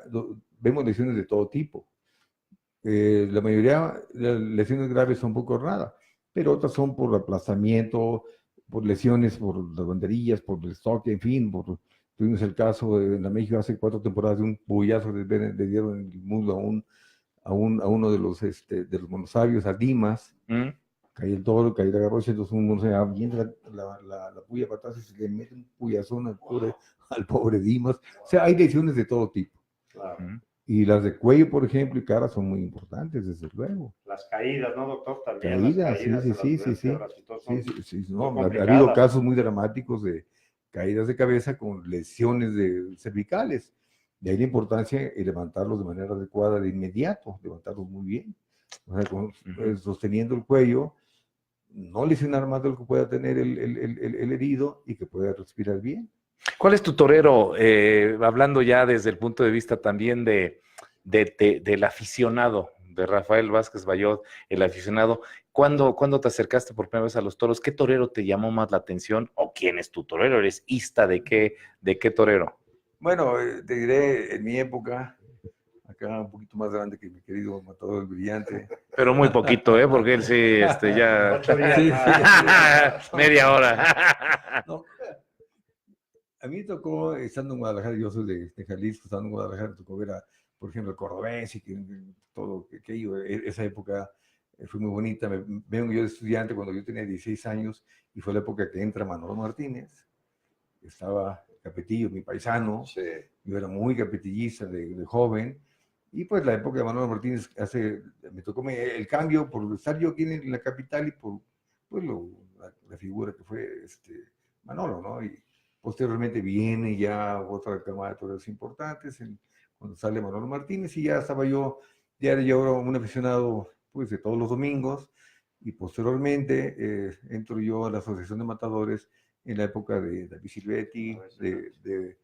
vemos lesiones de todo tipo. La mayoría de las lesiones graves son por cornada, pero otras son por aplastamiento, por lesiones, por las banderillas, por el estoque, en fin. Tuvimos el caso en la México hace 4 temporadas de un bullazo le dieron en el muslo a uno de los monosabios, a Dimas. Cae el toro, cae la garrocha, entonces uno se avienta la puya para atrás y se le mete un puyazón al pobre Dimas. O sea, hay lesiones de todo tipo. Claro. Y las de cuello, por ejemplo, y cara son muy importantes, desde luego. Las caídas, ¿no, doctor? También Caídas, las caídas sí. son No, muy ha habido complicadas. casos muy dramáticos de caídas de cabeza con lesiones cervicales. De ahí la importancia de levantarlos de manera adecuada de inmediato, levantarlos muy bien. O sea, sosteniendo el cuello, no lesionar más de lo que pueda tener el herido y que pueda respirar bien. ¿Cuál es tu torero, hablando ya desde el punto de vista también del aficionado, de Rafael Vázquez Bayot, el aficionado? ¿Cuándo te acercaste por primera vez a los toros? ¿Qué torero te llamó más la atención? ¿O quién es tu torero? ¿Eres ista de qué torero? Bueno, te diré, en mi época, acá un poquito más grande que mi querido Matador el Brillante. Pero muy poquito, porque él sí, ya... 8 días. Sí. Media hora. No, a mí me tocó, estando en Guadalajara, yo soy de Jalisco, estando en Guadalajara, me tocó ver por ejemplo, el Cordobés y todo aquello. Esa época fue muy bonita. Vengo yo de estudiante cuando yo tenía 16 años y fue la época que entra Manolo Martínez. Estaba Capetillo, mi paisano. Sí. Yo era muy capetillista de joven Y pues la época de Manolo Martínez me tocó el cambio por estar yo aquí en la capital y por pues, la figura que fue Manolo, ¿no? Y posteriormente viene ya otra camada de toreros importantes, cuando sale Manolo Martínez, y ya estaba yo, ya era yo un aficionado pues de todos los domingos, y posteriormente entro yo a la Asociación de Matadores en la época de David Silvetti, de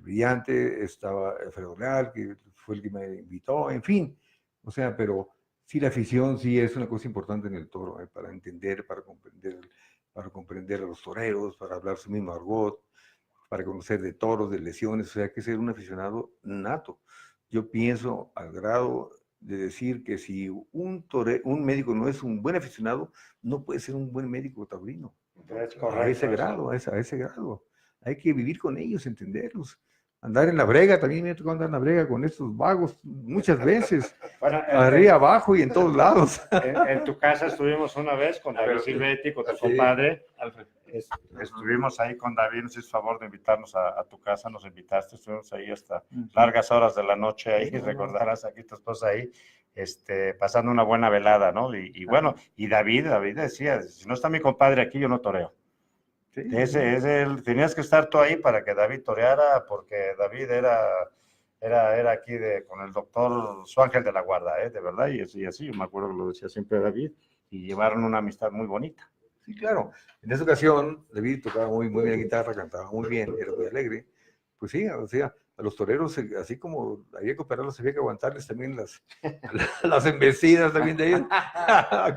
Brillante, estaba Alfredo Leal, que fue el que me invitó, en fin, o sea, pero sí la afición sí es una cosa importante en el toro, para entender, para comprender a los toreros, para hablar su mismo argot, para conocer de toros, de lesiones, o sea, hay que ser un aficionado nato. Yo pienso al grado de decir que si un médico no es un buen aficionado, no puede ser un buen médico taurino. Es correcto, a ese grado, a ese grado. Hay que vivir con ellos, entenderlos. Andar en la brega, también me ha tocado andar en la brega con estos vagos muchas veces, Bueno, arriba, abajo y en todos lados. En tu casa estuvimos una vez con David Silvetti, con tu compadre. Estuvimos ahí con David, nos hizo favor de invitarnos a tu casa, nos invitaste, estuvimos ahí hasta largas horas de la noche ahí, recordarás aquí tu esposa ahí, pasando una buena velada, ¿no? Y bueno, y David decía, si no está mi compadre aquí, yo no toreo. Sí, tenías que estar tú ahí para que David toreara, porque David era aquí con el doctor, su ángel de la guarda, de verdad, y así, yo me acuerdo que lo decía siempre David, y llevaron una amistad muy bonita. Sí, claro. En esa ocasión, David tocaba muy bien la guitarra, cantaba muy bien, era muy alegre. Pues sí, o sea, a los toreros, así como había que operarlos, había que aguantarles también las embestidas también de ellos,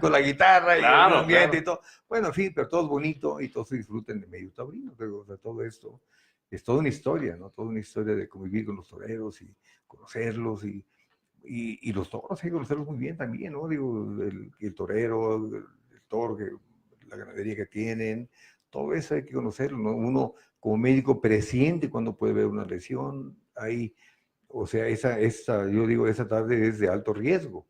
con la guitarra y el ambiente y todo. Bueno, en fin, pero todo es bonito y todos se disfruten de medio taurino. O sea, todo esto es toda una historia, ¿no? Toda una historia de convivir con los toreros y conocerlos y los toros, hay que conocerlos muy bien también, ¿no? Digo, el torero, el toro, la ganadería que tienen, todo eso hay que conocerlo, ¿no? Uno como médico presiente cuando puede ver una lesión, ahí, o sea, yo digo, esa tarde es de alto riesgo,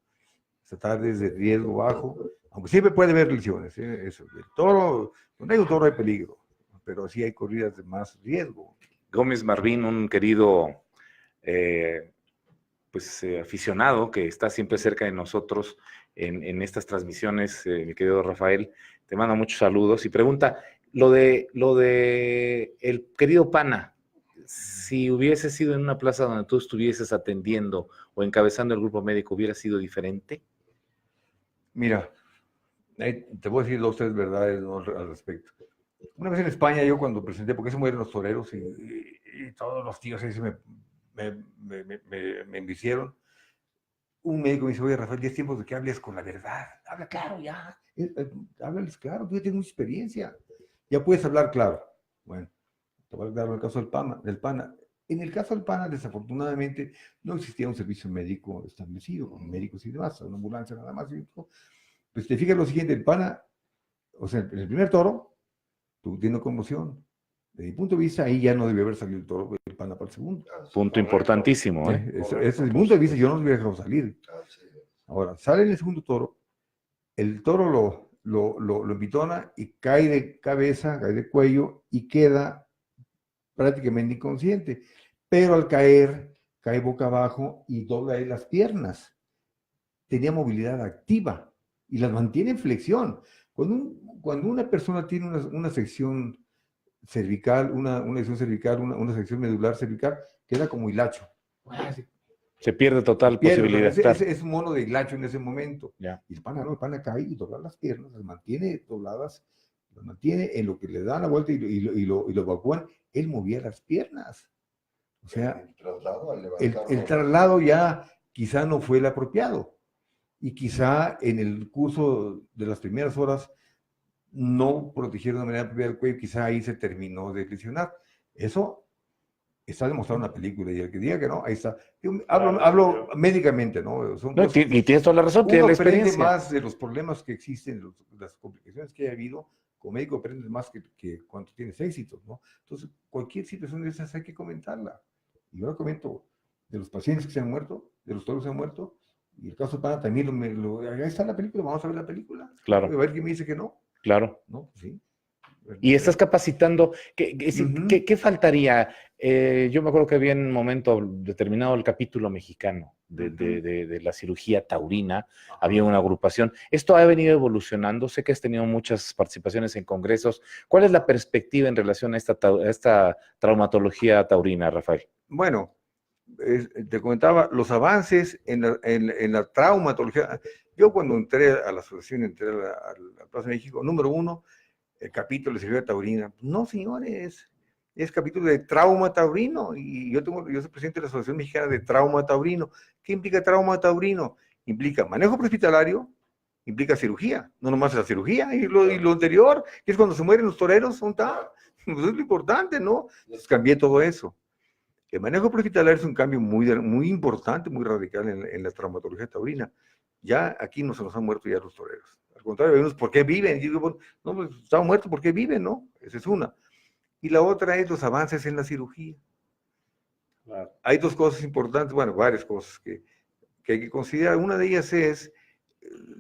esa tarde es de riesgo bajo, aunque siempre puede haber lesiones, eso, el toro, donde hay un toro hay peligro, pero sí hay corridas de más riesgo. Gómez Marvín, un querido aficionado que está siempre cerca de nosotros en estas transmisiones, mi querido Rafael, te manda muchos saludos y pregunta, lo de el querido Pana, si hubiese sido en una plaza donde tú estuvieses atendiendo o encabezando el grupo médico, ¿hubiera sido diferente? Mira, te voy a decir 2 o 3 verdades, ¿no?, al respecto. Una vez en España, yo cuando presenté, porque se mueren los toreros y todos los tíos ahí me embicieron, un médico me dice, oye, Rafael, ya es tiempo de que hables con la verdad. Habla claro, ya. Háblales claro, tú ya tienes mucha experiencia. Ya puedes hablar claro. Bueno, te voy a hablar del caso del PANA. En el caso del PANA, desafortunadamente, no existía un servicio médico establecido, con médicos y demás, una ambulancia nada más. Pues te fijas lo siguiente, el PANA, o sea, en el primer toro, tú tienes conmoción. Desde mi punto de vista, ahí ya no debió haber salido el toro, el PANA para el segundo. Punto importantísimo, ¿eh? Ese es el punto de vista, yo no lo hubiera dejado salir. Ahora, sale en el segundo toro, el toro lo embitona y cae de cabeza, cae de cuello y queda prácticamente inconsciente. Pero al caer, cae boca abajo y dobla ahí las piernas. Tenía movilidad activa y las mantiene en flexión. Cuando una persona tiene una sección cervical, una sección cervical, una sección medular cervical, queda como hilacho. Se pierde total posibilidad. Es un mono de hilacho en ese momento. Ya. Y el pana cae y dobla las piernas, las mantiene dobladas, las mantiene en lo que le dan la vuelta y lo evacúan. Él movía las piernas. O sea, el traslado ya quizá no fue el apropiado. Y quizá en el curso de las primeras horas no protegieron de manera apropiada el cuello, quizá ahí se terminó de lesionar. Eso está demostrado en la película, y el que diga que no, ahí está. Hablo médicamente, ¿no? Y tienes toda la razón, tienes la experiencia. Aprende más de los problemas que existen, las complicaciones que ha habido. Como médico aprendes más que cuando tienes éxitos, ¿no? Entonces, cualquier situación de esas hay que comentarla. Y yo lo comento de los pacientes que se han muerto, de los toros que se han muerto, y el caso de Pana también, ahí está la película, vamos a ver la película. Claro. A ver quién me dice que no. Claro. ¿No? Sí. Y estás capacitando. ¿Qué faltaría? Yo me acuerdo que había en un momento determinado el capítulo mexicano de la cirugía taurina, había una agrupación. Esto ha venido evolucionando, sé que has tenido muchas participaciones en congresos. ¿Cuál es la perspectiva en relación a esta traumatología taurina, Rafael? Bueno, te comentaba los avances en la traumatología. Yo cuando entré a la asociación, entré a la Plaza de México, número 1, el capítulo de cirugía taurina. No, señores, es capítulo de trauma taurino, y yo soy presidente de la Asociación Mexicana de Trauma Taurino. ¿Qué implica trauma taurino? Implica manejo prehospitalario, implica cirugía, no nomás la cirugía, y lo anterior, que es cuando se mueren los toreros, pues es lo importante, ¿no? Entonces cambié todo eso. El manejo prehospitalario es un cambio muy importante, muy radical en la traumatología taurina. Ya aquí no se nos han muerto ya los toreros. Al contrario, vemos por qué viven. Y digo, bueno, no, pues estaban muertos, ¿por qué viven? ¿No? Esa es una. Y la otra es los avances en la cirugía. Claro. Hay dos cosas importantes, bueno, varias cosas que hay que considerar. Una de ellas es,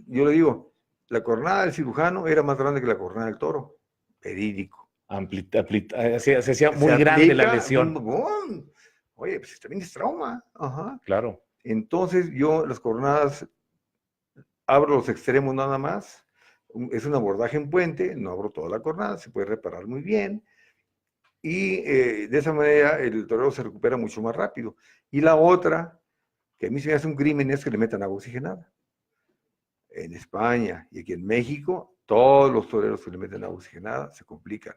yo le digo, la cornada del cirujano era más grande que la cornada del toro. Verídico. Se hacía muy grande la lesión. Oye, pues también es trauma. Ajá. Claro. Entonces yo las cornadas abro los extremos nada más. Es un abordaje en puente, no abro toda la cornada, se puede reparar muy bien. Y de esa manera el torero se recupera mucho más rápido. Y la otra, que a mí se me hace un crimen, es que le metan agua oxigenada. En España y aquí en México, todos los toreros que le meten agua oxigenada se complican.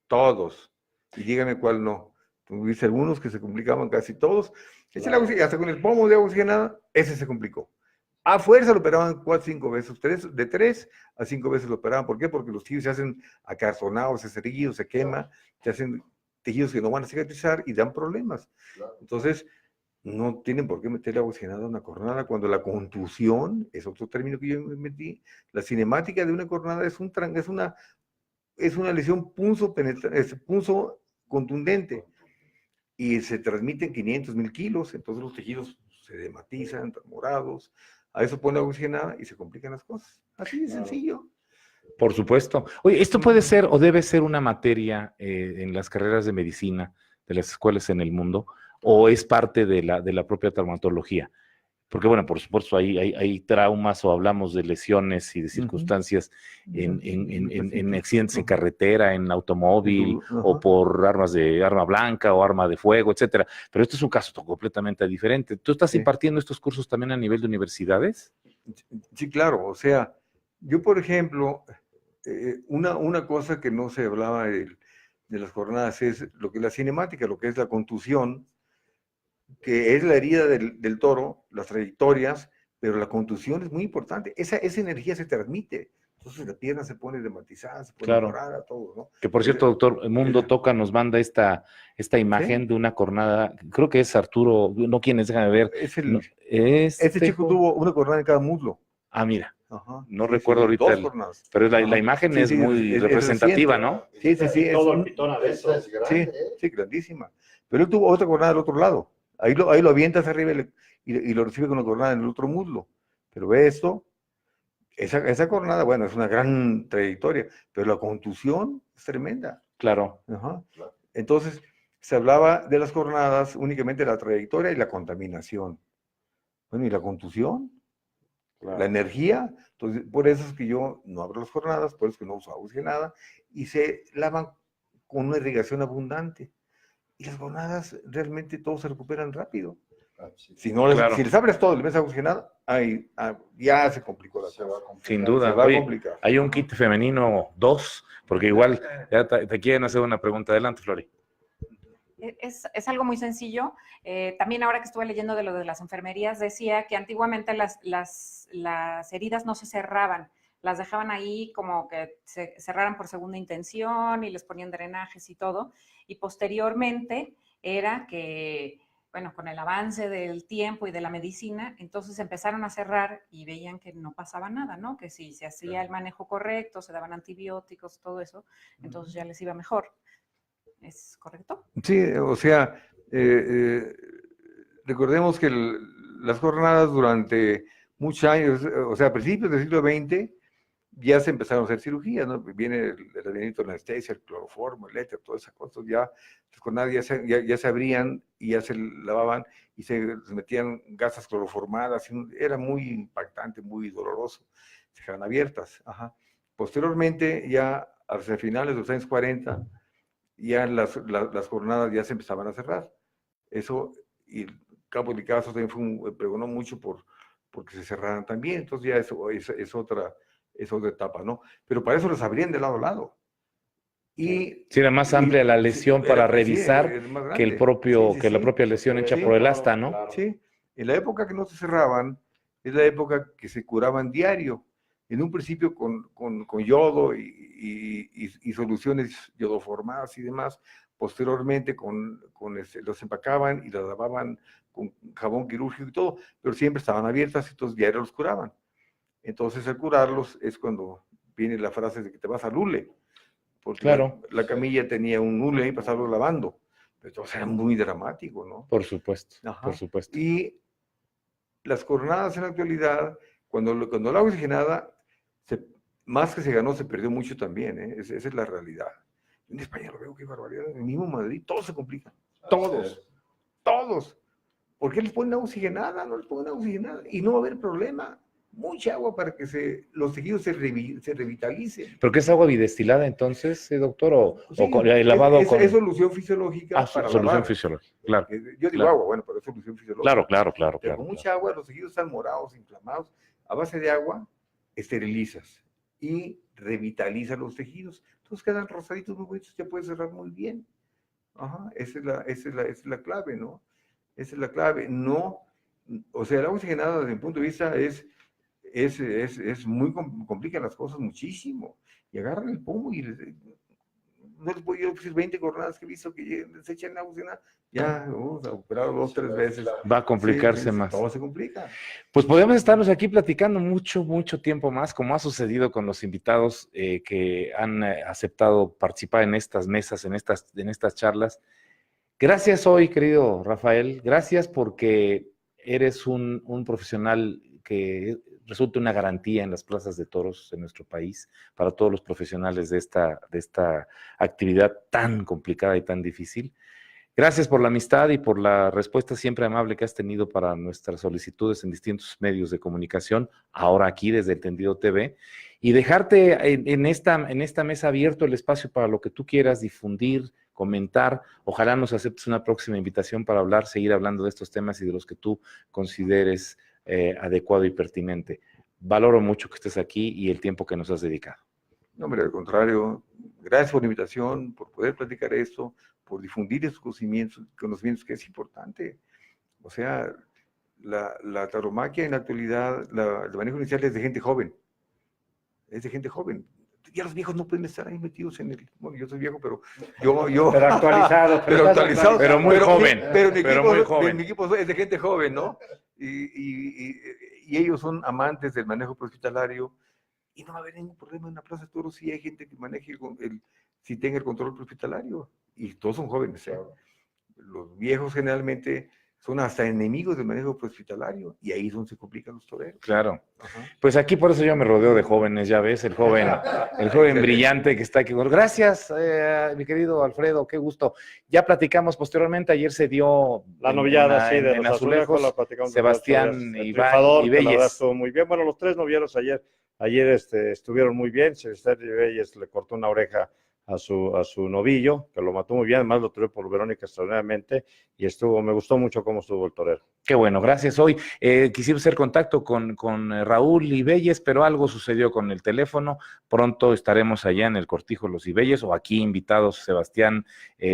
Todos. Y dígame cuál no. Tuviste algunos que se complicaban casi todos. Claro. Hasta con el pomo de agua oxigenada, ese se complicó. A fuerza lo operaban 4 o 5 veces, de 3 a 5 veces lo operaban. ¿Por qué? Porque los tejidos se hacen acartonados, se cerrillos, se quema, se hacen tejidos que no van a cicatrizar y dan problemas. Claro. Entonces, no tienen por qué meterle agua oxigenada a una cornada cuando la contusión, es otro término que yo metí, la cinemática de una cornada es una lesión punzo contundente y se transmiten 500, 1000 kilos, entonces los tejidos se dematizan, están morados. A eso pone agua oxigenada y se complican las cosas. Así de sencillo. Por supuesto. Oye, ¿esto puede ser o debe ser una materia en las carreras de medicina de las escuelas en el mundo o es parte de la propia traumatología? Porque, bueno, por supuesto, hay traumas o hablamos de lesiones y de circunstancias en accidentes en carretera, en automóvil, o por arma blanca o arma de fuego, etcétera. Pero este es un caso completamente diferente. ¿Tú estás impartiendo estos cursos también a nivel de universidades? Sí, claro. O sea, yo, por ejemplo, una cosa que no se hablaba de las jornadas es lo que es la cinemática, lo que es la contusión, que es la herida del toro, las trayectorias, pero la contusión es muy importante. Esa energía se transmite. Entonces la pierna se pone dematizada, se pone morada, todo, ¿no? Que por cierto, doctor, Mundo Toca nos manda esta imagen de una cornada, creo que es Arturo, no quién es, déjame ver. Este chico tuvo una cornada en cada muslo. Ah, mira. Ajá, no recuerdo ahorita. 2 jornadas. Pero la imagen es muy representativa, ¿no? Sí. Todo el pitón a beso. Sí, grandísima. Pero él tuvo otra cornada al otro lado. Ahí lo avientas arriba y lo recibe con la cornada en el otro muslo. Pero ve esto, esa cornada, bueno, es una gran trayectoria, pero la contusión es tremenda. Claro. Ajá. Entonces, se hablaba de las jornadas únicamente de la trayectoria y la contaminación. Bueno, ¿y la contusión? Claro. La energía. Entonces, por eso es que yo no abro las jornadas, por eso es que no uso agua oxigenada, y se lavan con una irrigación abundante. Y las jornadas realmente todos se recuperan rápido. Sí. Si les abres todo, le metes agua oxigenada, ya se complicó la cosa. Sin duda. Se va a complicar. Hay un kit femenino 2, porque igual ya te quieren hacer una pregunta. Adelante, Flori. Es algo muy sencillo. También ahora que estuve leyendo de lo de las enfermerías, decía que antiguamente las heridas no se cerraban, las dejaban ahí como que se cerraran por segunda intención y les ponían drenajes y todo. Y posteriormente era que, bueno, con el avance del tiempo y de la medicina, entonces empezaron a cerrar y veían que no pasaba nada, ¿no? Que si se hacía el manejo correcto, se daban antibióticos, todo eso, entonces ya les iba mejor. ¿Es correcto? Sí, o sea, recordemos que las jornadas durante muchos años, o sea, a principios del siglo XX, ya se empezaron a hacer cirugías, ¿no? Viene el advenimiento de la anestesia, el cloroformo, el éter, todas esas cosas, ya las coronadas ya se abrían y ya se lavaban y se metían gasas cloroformadas, era muy impactante, muy doloroso, se dejaban abiertas. Ajá. Posteriormente, ya hacia finales de los años 40, ya las coronadas ya se empezaban a cerrar. Eso, y Campos Elíseos también pregonó mucho porque se cerraran también, entonces ya eso es otra etapa, ¿no? Pero para eso las abrían de lado a lado. Y, sí, era más amplia la lesión para revisar que la propia lesión hecha por el asta, ¿no? Claro. Sí, en la época que no se cerraban, es la época que se curaban diario. En un principio con yodo y soluciones yodoformadas y demás. Posteriormente los empacaban y los lavaban con jabón quirúrgico y todo, pero siempre estaban abiertas, entonces diario los curaban. Entonces al curarlos es cuando viene la frase de que te vas al hule, porque Claro. la camilla tenía un hule y pasarlo lavando. Entonces era muy dramático, ¿no? Por supuesto, Ajá. por supuesto. Y las coronadas en la actualidad, cuando el agua oxigenada, más que se ganó, se perdió mucho también, ¿eh? Esa es la realidad. En España lo veo, qué barbaridad. En el mismo Madrid, todos se complican. Todos. ¿Por qué les ponen agua oxigenada? No les ponen agua oxigenada. Y no va a haber problema. Mucha agua para que los tejidos se revitalicen. ¿Pero qué es agua bidestilada entonces, doctor? Sí, ¿O con el lavado con...? Es solución fisiológica para solución lavar. fisiológica, claro. Yo digo claro. agua, bueno, pero es solución fisiológica. Claro. Pero con mucha agua, los tejidos están morados, inflamados. A base de agua, esterilizas y revitalizas los tejidos. Entonces quedan rosaditos muy bonitos, te puedes cerrar muy bien. Ajá, esa es la clave, ¿no? Esa es la clave. No, o sea, el agua oxigenada desde mi punto de vista es muy complica las cosas muchísimo. Y agarran el pomo y no les voy a decir 20 coronadas que he visto que les echan agua oxigenada. Ya, a operar 2 o 3 veces. Va a complicarse más. Todo se complica. Pues podemos estarnos aquí platicando mucho tiempo más, como ha sucedido con los invitados que han aceptado participar en estas mesas, en estas charlas. Gracias hoy, querido Rafael. Gracias porque eres un profesional que resulta una garantía en las plazas de toros en nuestro país para todos los profesionales de esta actividad tan complicada y tan difícil. Gracias por la amistad y por la respuesta siempre amable que has tenido para nuestras solicitudes en distintos medios de comunicación, ahora aquí desde el Tendido TV, y dejarte en esta mesa abierto el espacio para lo que tú quieras difundir, comentar. Ojalá nos aceptes una próxima invitación para seguir hablando de estos temas y de los que tú consideres adecuado y pertinente. Valoro mucho que estés aquí y el tiempo que nos has dedicado. No, hombre, al contrario, gracias por la invitación, por poder platicar esto, por difundir esos conocimientos que es importante. O sea, la tauromaquia en la actualidad, el manejo inicial es de gente joven. Es de gente joven. Ya los viejos no pueden estar ahí metidos en el... Bueno, yo soy viejo, pero Pero actualizado. pero actualizado. Pero muy joven. Pero mi equipo es de gente joven, ¿no? Y ellos son amantes del manejo prehospitalario. Y no va a haber ningún problema en la plaza de toros si hay gente que maneje si tenga el control prehospitalario. Y todos son jóvenes. Los viejos generalmente son hasta enemigos del manejo prehospitalario. Y ahí es donde se complican los toreros. Claro. Ajá. Pues aquí por eso yo me rodeo de jóvenes, ya ves, el joven brillante que está aquí. Gracias, mi querido Alfredo, qué gusto. Ya platicamos posteriormente, ayer se dio La novillada, sí, de los azulejos, la platicamos. Sebastián, Iván y La verdad Belles. estuvo muy bien. Bueno, los 3 novilleros ayer estuvieron muy bien. Sebastián Ibelles le cortó una oreja a su novillo, que lo mató muy bien, además lo toreó por Verónica extraordinariamente, y me gustó mucho cómo estuvo el torero. Qué bueno, gracias. Hoy quisimos hacer contacto con Raúl Ibelles, pero algo sucedió con el teléfono. Pronto estaremos allá en el Cortijo Los Ibelles, o aquí invitados Sebastián,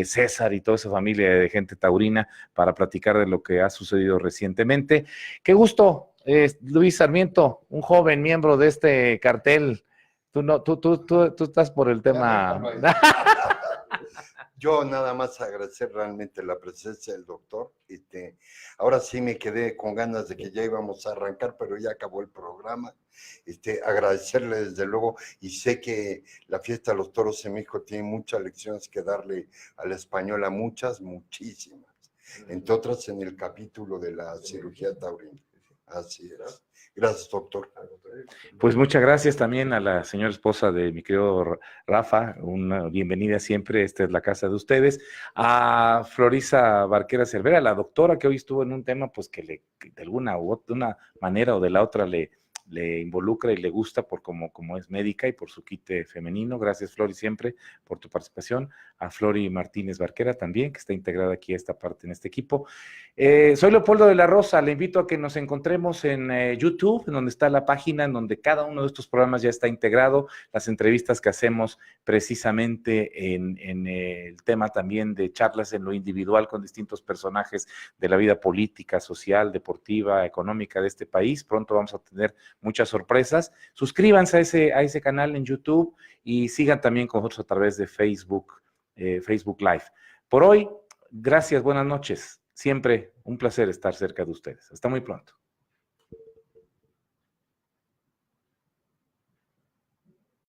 César y toda esa familia de gente taurina para platicar de lo que ha sucedido recientemente. Qué gusto, Luis Sarmiento, un joven miembro de este cartel. Tú estás por el tema. Yo nada más agradecer realmente la presencia del doctor. Ahora sí me quedé con ganas de que ya íbamos a arrancar, pero ya acabó el programa. Agradecerle desde luego, y sé que la fiesta de los toros en México tiene muchas lecciones que darle a la española, muchísimas, entre otras en el capítulo de la cirugía taurina. Así es. Gracias, doctor. Pues muchas gracias también a la señora esposa de mi querido Rafa, una bienvenida siempre, esta es la casa de ustedes, a Florisa Barquera Cervera, la doctora que hoy estuvo en un tema pues que de alguna u otra, de una manera o de la otra le involucra y le gusta por como es médica y por su quite femenino. Gracias, Flori, siempre por tu participación. A Flori Martínez Barquera también, que está integrada aquí a esta parte en este equipo. Soy Leopoldo de la Rosa, le invito a que nos encontremos en YouTube, en donde está la página, en donde cada uno de estos programas ya está integrado, las entrevistas que hacemos precisamente en el tema también de charlas en lo individual con distintos personajes de la vida política, social, deportiva, económica de este país. Pronto vamos a tener muchas sorpresas. Suscríbanse a ese canal en YouTube y sigan también con nosotros a través de Facebook Live. Por hoy, gracias, buenas noches. Siempre un placer estar cerca de ustedes. Hasta muy pronto.